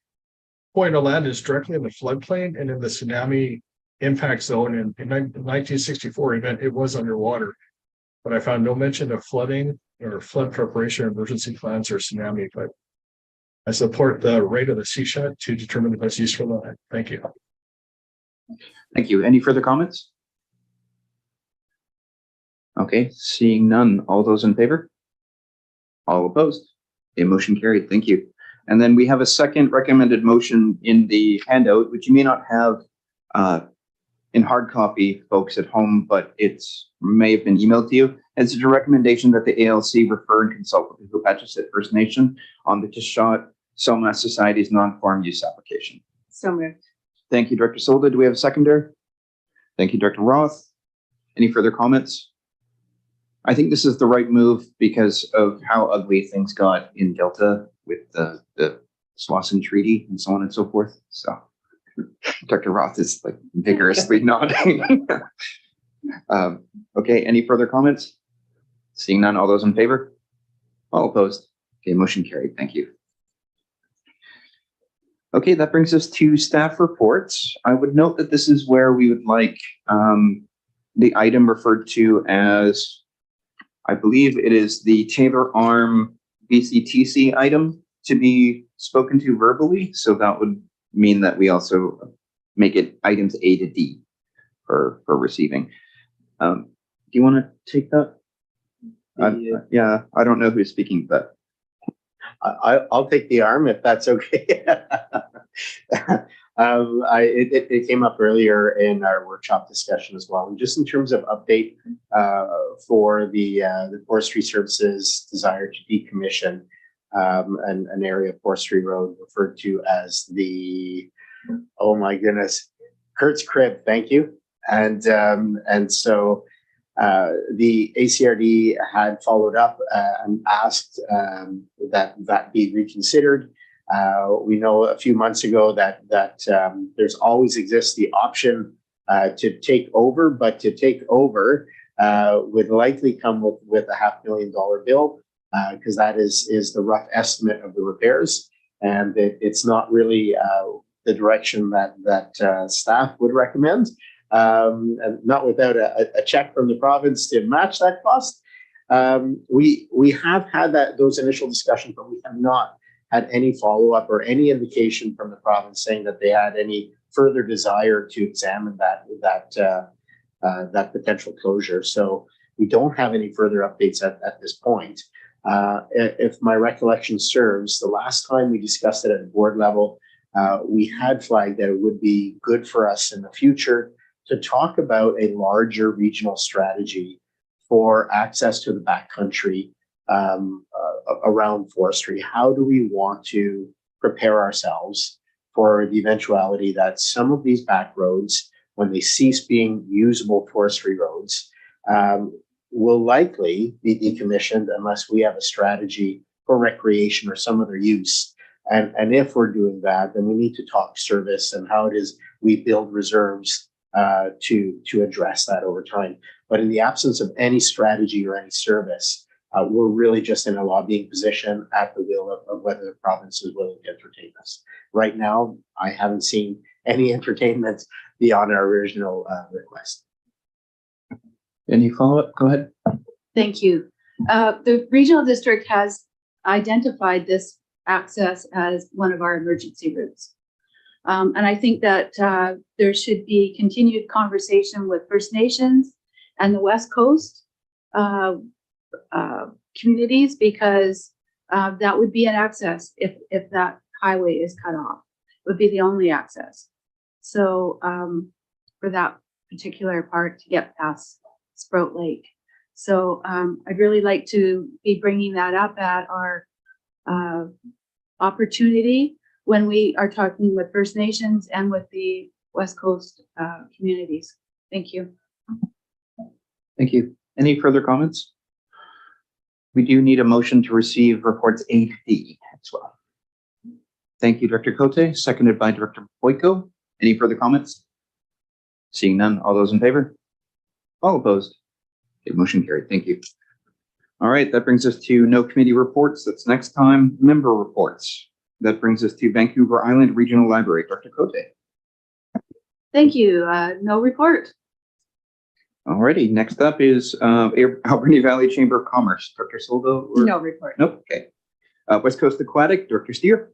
point of land is directly in the floodplain and in the tsunami impact zone. And in 1964 event, it was underwater, but I found no mention of flooding or flood preparation, emergency plans, or tsunami. But I support the right of the CSHA to determine the best use for the land. Thank you. Thank you. Any further comments? Okay, seeing none. All those in favor? All opposed? A motion carried. Thank you. And then we have a second recommended motion in the handout, which you may not have in hard copy, folks at home, but it's may have been emailed to you. It's a recommendation that the ALC refer and consult with the Hupatchisett First Nation on the Tishot Somas Society's non-farm use application. So moved. Thank you, Director Solda. Do we have a seconder? Thank you, Director Roth. Any further comments? I think this is the right move because of how ugly things got in Delta with the Swanson Treaty and so on and so forth. So Dr. Roth is like vigorously nodding. Okay, any further comments? Seeing none, all those in favor? All opposed? Okay, motion carried. Thank you. Okay, that brings us to staff reports. I would note that this is where we would like the item referred to as, I believe it is the Taylor Arm BCTC item to be spoken to verbally. So that would mean that we also make it items A to D for receiving. Do you want to take that? Yeah, I don't know who's speaking, but I'll take the arm if that's okay. It came up earlier in our workshop discussion as well. And just in terms of update for the Forestry Services desire to decommission an area of Forestry Road referred to as the, oh my goodness, Kurt's Crib. Thank you. And so the ACRD had followed up and asked that be reconsidered. We know a few months ago that there's always exists the option to take over, but to take over would likely come with a $500,000 bill because that is the rough estimate of the repairs, and it's not really the direction that staff would recommend, and not without a check from the province to match that cost. We have had those initial discussions, but we have not had any follow-up or any indication from the province saying that they had any further desire to examine that potential closure. So we don't have any further updates at this point. If my recollection serves, the last time we discussed it at the board level, we had flagged that it would be good for us in the future to talk about a larger regional strategy for access to the backcountry around forestry. How do we want to prepare ourselves for the eventuality that some of these back roads, when they cease being usable forestry roads, will likely be decommissioned unless we have a strategy for recreation or some other use. And if we're doing that, then we need to talk service and how it is we build reserves to address that over time. But in the absence of any strategy or any service, we're really just in a lobbying position at the will of whether the province is willing to entertain us. Right now, I haven't seen any entertainment beyond our original request. Any follow-up? Go ahead. Thank you. The regional district has identified this access as one of our emergency routes. And I think that there should be continued conversation with First Nations and the West Coast communities, because that would be an access if that highway is cut off. It would be the only access. So for that particular part to get past Sprout Lake. So I'd really like to be bringing that up at our opportunity when we are talking with First Nations and with the West Coast communities. Thank you. Thank you. Any further comments? We do need a motion to receive reports A to D as well. Thank you, Director Cote, seconded by Director Boyko. Any further comments? Seeing none, all those in favor? All opposed? Okay, motion carried. Thank you. All right, that brings us to no committee reports. That's next time. Member reports. That brings us to Vancouver Island Regional Library. Director Cote. Thank you. No report. Alrighty, next up is Alberni Valley Chamber of Commerce. Director Soldo? No report. Nope, okay. West Coast Aquatic, Director Steer.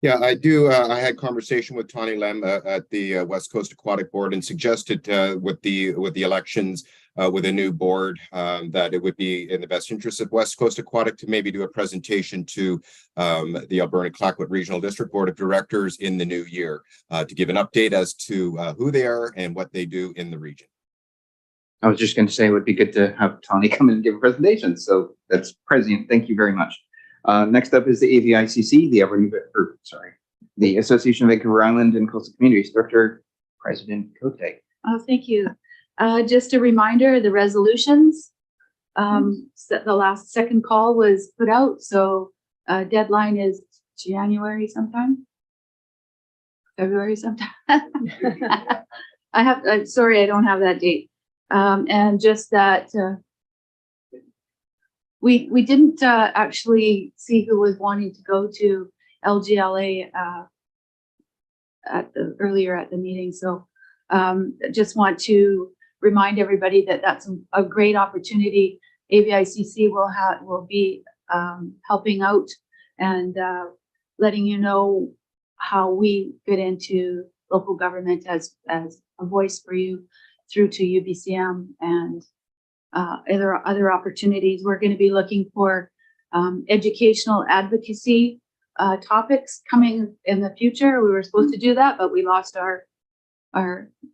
Yeah, I do. I had conversation with Tawny Lem at the West Coast Aquatic Board and suggested with the elections with a new board that it would be in the best interest of West Coast Aquatic to maybe do a presentation to the Alberni Clayoquot Regional District Board of Directors in the new year to give an update as to who they are and what they do in the region. I was just going to say it would be good to have Tawny come in and give a presentation. So that's prescient. Thank you very much. Next up is the AVICC, the Association of Vancouver Island and Coastal Communities. Director, President Cote. Oh, thank you. Just a reminder, the resolutions, the last second call was put out. So deadline is January sometime. February sometime. I'm sorry, I don't have that date. And just that we didn't actually see who was wanting to go to LGLA earlier at the meeting. So just want to remind everybody that that's a great opportunity. AVICC will be helping out and letting you know how we fit into local government as a voice for you through to UBCM and other opportunities. We're going to be looking for educational advocacy topics coming in the future. We were supposed to do that, but we lost our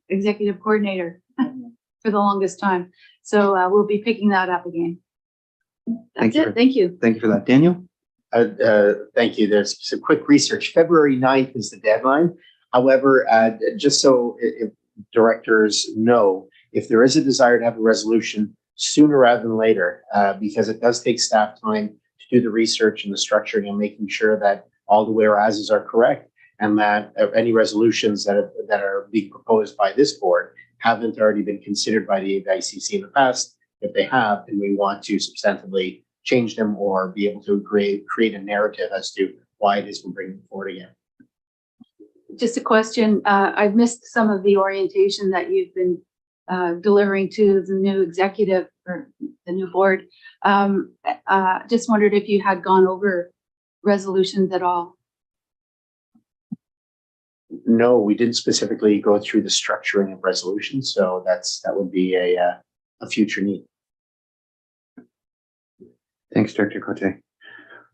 executive coordinator for the longest time. So we'll be picking that up again. Thank That's you. it. Thank you. Thank you for that, Daniel. Thank you. There's some quick research. February 9th is the deadline. However, just so if directors know, if there is a desire to have a resolution sooner rather than later, because it does take staff time to do the research and the structuring and making sure that all the whereases are correct, and that any resolutions that are being proposed by this board haven't already been considered by the ICC in the past. If they have, then we want to substantively change them or be able to create a narrative as to why it is we're bringing it forward again. Just a question. I've missed some of the orientation that you've been delivering to the new executive or the new board. Just wondered if you had gone over resolutions at all. No, we didn't specifically go through the structuring of resolutions, so that would be a future need. Thanks, Director Cote.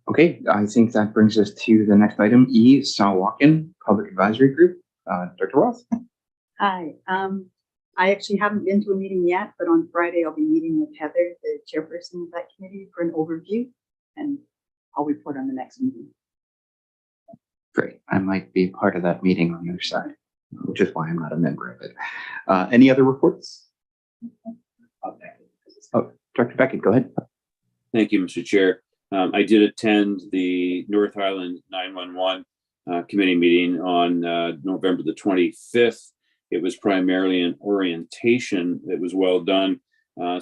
Okay, I think that brings us to the next item, E, Sawakin Public Advisory Group. Dr. Roth. Hi, I actually haven't been to a meeting yet, but on Friday I'll be meeting with Heather, the chairperson of that committee, for an overview, and I'll report on the next meeting. Great. I might be part of that meeting on the other side, which is why I'm not a member of it. Any other reports? Oh, Dr. Beckett, go ahead. Thank you, Mr. Chair. I did attend the North Island 911 committee meeting on November the 25th. It was primarily an orientation that was well done,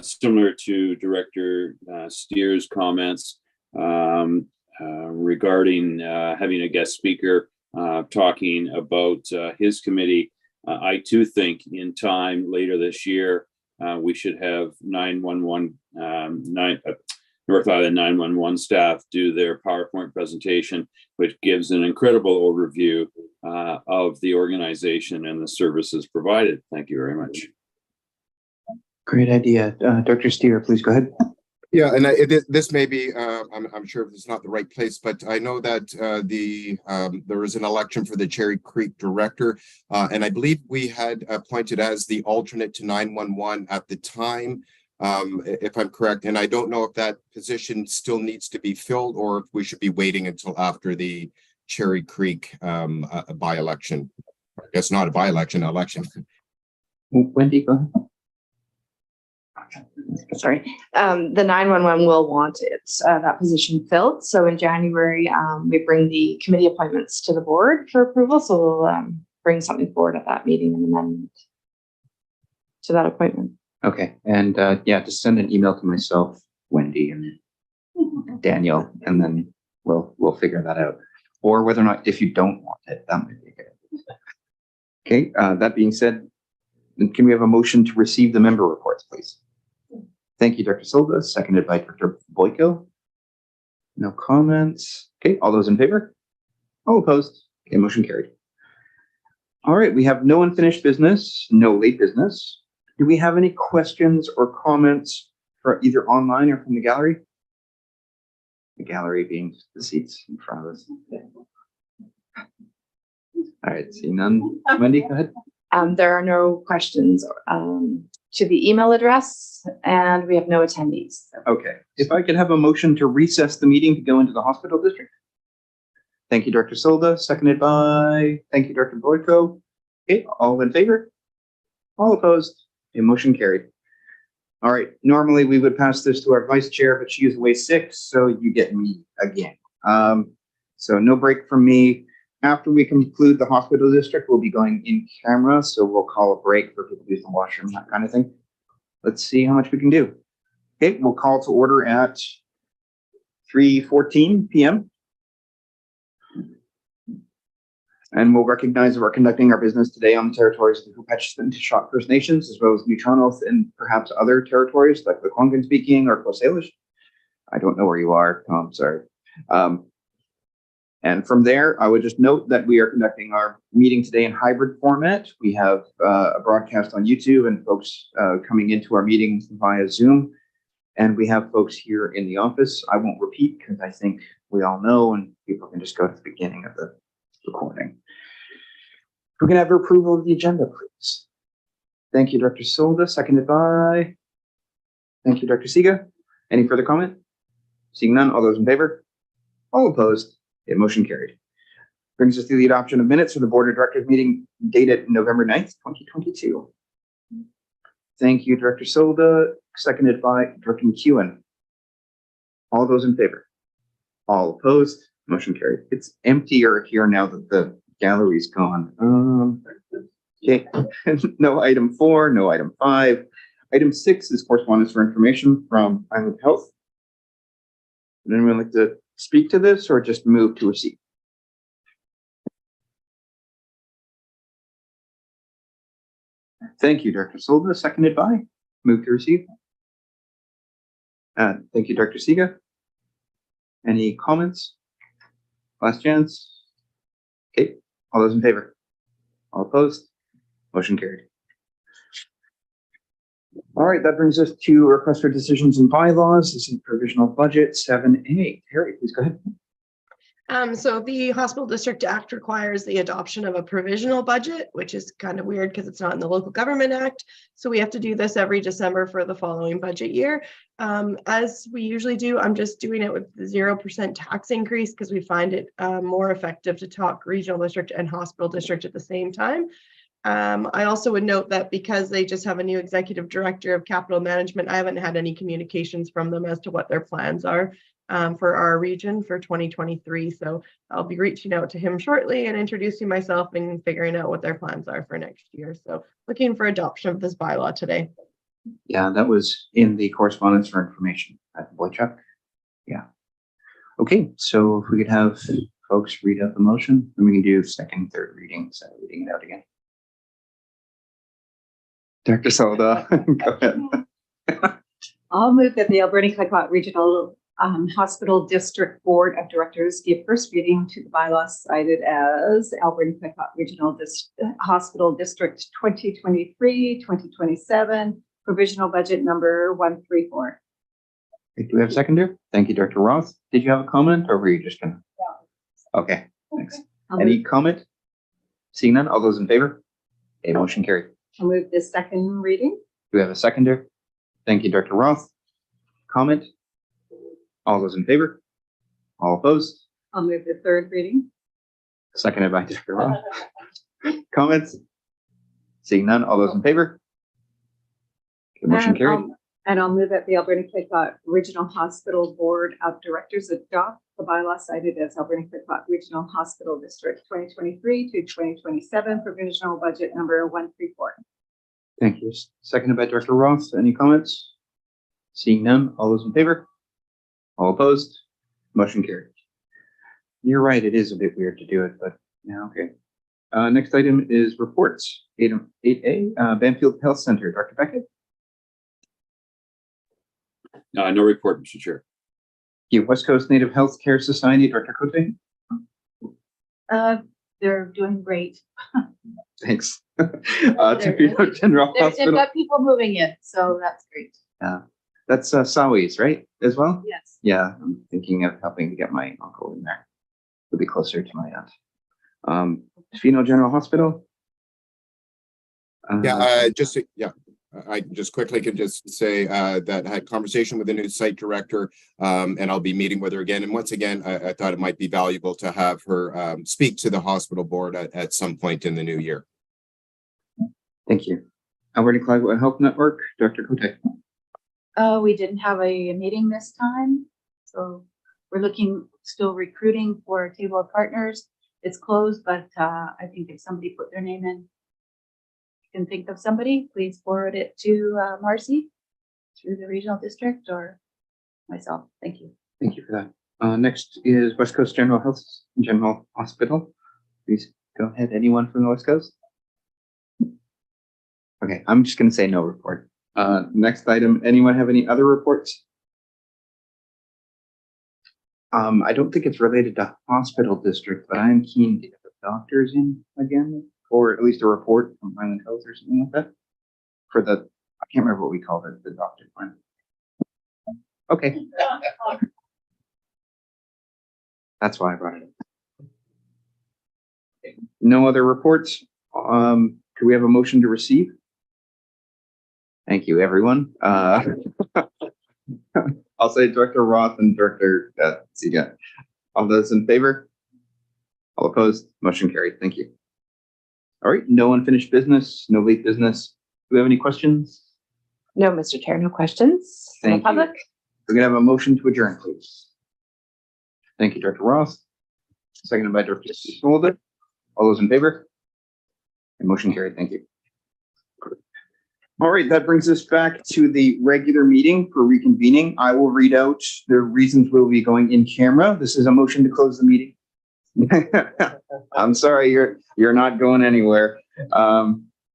similar to Director Steer's comments regarding having a guest speaker talking about his committee. I too think in time later this year, we should have 911 North Island 911 staff do their PowerPoint presentation, which gives an incredible overview of the organization and the services provided. Thank you very much. Great idea. Dr. Steer, please go ahead. Yeah, and this may be, I'm sure it's not the right place, but I know that there was an election for the Cherry Creek director, and I believe we had appointed as the alternate to 911 at the time, if I'm correct. And I don't know if that position still needs to be filled or if we should be waiting until after the Cherry Creek by-election. I guess not a by-election, election. Wendy, go ahead. Sorry, the 911 will want that position filled. So in January, we bring the committee appointments to the board for approval. So we'll bring something forward at that meeting, an amendment to that appointment. Okay, and yeah, just send an email to myself, Wendy, and Daniel, and then we'll figure that out. Or whether or not, if you don't want it, that might be good. Okay, that being said, can we have a motion to receive the member reports, please? Thank you, Dr. Silva, seconded by Dr. Boyko. No comments. Okay, all those in favor? All opposed? Okay, motion carried. All right, we have no unfinished business, no late business. Do we have any questions or comments for either online or from the gallery? The gallery being the seats in front of us. All right, see none. Wendy, go ahead. There are no questions to the email address, and we have no attendees. Okay, if I could have a motion to recess the meeting to go into the hospital district. Thank you, Dr. Silva, seconded by, thank you, Dr. Boyko. Okay, all in favor? All opposed? Okay, motion carried. All right, normally we would pass this to our vice chair, but she is away sick, so you get me again. So no break from me. After we conclude the hospital district, we'll be going in camera, so we'll call a break for people to use the washroom, that kind of thing. Let's see how much we can do. Okay, we'll call to order at 3:14 p.m. And we'll recognize that we're conducting our business today on the territories of the Hupatchison and Shot First Nations, as well as Mutuanos and perhaps other territories like the Kwanghan speaking or Coast Salish. I don't know where you are, Tom, sorry. And from there, I would just note that we are conducting our meeting today in hybrid format. We have a broadcast on YouTube and folks coming into our meetings via Zoom. And we have folks here in the office. I won't repeat because I think we all know and people can just go to the beginning of the recording. If we can have approval of the agenda, please. Thank you, Director Silva, seconded by. Thank you, Director Siga. Any further comment? Seeing none, all those in favor? All opposed? Okay, motion carried. Brings us to the adoption of minutes for the Board of Directors meeting dated November 9th, 2022. Thank you, Director Silva, seconded by Director McEwen. All those in favor? All opposed? Motion carried. It's emptier here now that the gallery's gone. Okay, no item 4, no item 5. Item 6 is correspondence for information from Island Health. Would anyone like to speak to this or just move to receive? Thank you, Director Silva, seconded by. Move to receive. Thank you, Director Siga. Any comments? Last chance. Okay, all those in favor? All opposed? Motion carried. All right, that brings us to request for decisions and bylaws. This is provisional budget 7A. Harry, please go ahead. So the Hospital District Act requires the adoption of a provisional budget, which is kind of weird because it's not in the Local Government Act. So we have to do this every December for the following budget year. As we usually do, I'm just doing it with the 0% tax increase because we find it more effective to talk regional district and hospital district at the same time. I also would note that because they just have a new executive director of capital management, I haven't had any communications from them as to what their plans are for our region for 2023. So I'll be reaching out to him shortly and introducing myself and figuring out what their plans are for next year. So looking for adoption of this bylaw today. Yeah, that was in the correspondence for information at Boychuk. Yeah. Okay, so if we could have folks read out the motion, and we can do second, third reading, instead of reading it out again. Dr. Solda, go ahead. I'll move that the Alberni-Clayoquot Regional Hospital District Board of Directors give first reading to the bylaws cited as Alberni-Clayoquot Regional Hospital District 2023-2027, provisional budget number 134. Okay, do we have a seconder? Thank you, Dr. Roth. Did you have a comment or were you just gonna? Okay, thanks. Any comment? Seeing none, all those in favor? Okay, motion carried. I'll move this second reading. Do we have a seconder? Thank you, Dr. Roth. Comment? All those in favor? All opposed? I'll move the third reading. Seconded by Dr. Roth. Comments? Seeing none, all those in favor? Okay, motion carried. And I'll move that the Alberni-Clayoquot Regional Hospital Board of Directors adopt the bylaw cited as Alberni-Clayoquot Regional Hospital District 2023-2027, provisional budget number 134. Thank you. Seconded by Director Roth. Any comments? Seeing none, all those in favor? All opposed? Motion carried. You're right, it is a bit weird to do it, but yeah, okay. Next item is reports. Item 8A, Banfield Health Center. Dr. Beckett? No report, Mr. Chair. Yeah, West Coast Native Healthcare Society. Dr. Cote? They're doing great. Thanks. Topino General They've Hospital. got people moving in, so that's great. That's Sawi's, right, as well? Yes. Yeah, I'm thinking of helping to get my uncle in there. It'll be closer to my aunt. Tofino General Hospital? I just quickly can just say that I had conversation with the new site director, and I'll be meeting with her again. And once again, I thought it might be valuable to have her speak to the hospital board at some point in the new year. Thank you. Alberni-Clayoquot Health Network, Dr. Cote. We didn't have a meeting this time, so we're still recruiting for a table of partners. It's closed, but I think if somebody put their name in, you can think of somebody, please forward it to Marcy through the regional district or myself. Thank you. Thank you for that. Next is West Coast General Hospital. Please go ahead. Anyone from the West Coast? Okay, I'm just going to say no report. Next item, anyone have any other reports? I don't think it's related to hospital district, but I'm keen to get the doctors in again, or at least a report from Highland Health or something like that. For the, I can't remember what we called it, the doctor one. Okay. That's why I brought it up. No other reports. Could we have a motion to receive? Thank you, everyone. I'll say Director Roth and Director Ziga. All those in favor? All opposed? Motion carried. Thank you. All right, no unfinished business, no late business. Do we have any questions? No, Mr. Chair, no questions from the Thank you. public. We're gonna have a motion to adjourn, please. Thank you, Director Roth. Seconded by Director Smolder. All those in favor? And motion carried. Thank you. All right, that brings us back to the regular meeting for reconvening. I will read out the reasons we'll be going in camera. This is a motion to close the meeting. I'm sorry, you're not going anywhere.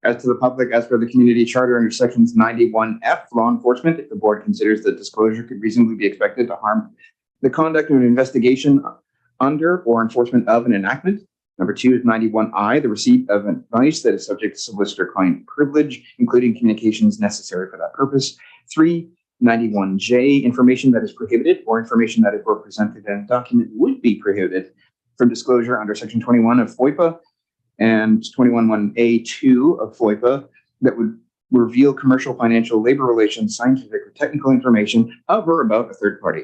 As to the public, as per the community charter under sections 91F, law enforcement, if the board considers that disclosure could reasonably be expected to harm the conduct of an investigation under or enforcement of an enactment. Number 2 is 91I, the receipt of advice that is subject to solicitor-client privilege, including communications necessary for that purpose. 3, 91J, information that is prohibited or information that if were presented in a document would be prohibited from disclosure under section 21 of FOIPA and 21(1)(a)(2) of FOIPA that would reveal commercial, financial, labor relations, scientific, or technical information of or about a third party.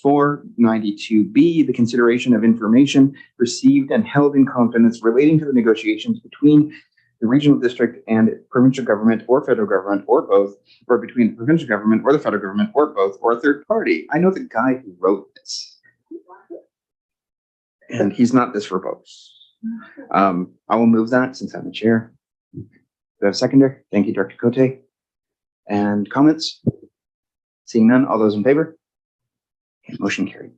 492B, the consideration of information received and held in confidence relating to the negotiations between the regional district and provincial government or federal government or both, or between the provincial government or the federal government or both, or a third party. I know the guy who wrote this. And he's not this verbose. I will move that since I'm the chair. Do I have a seconder? Thank you, Director Cote. And comments? Seeing none, all those in favor? Motion carried.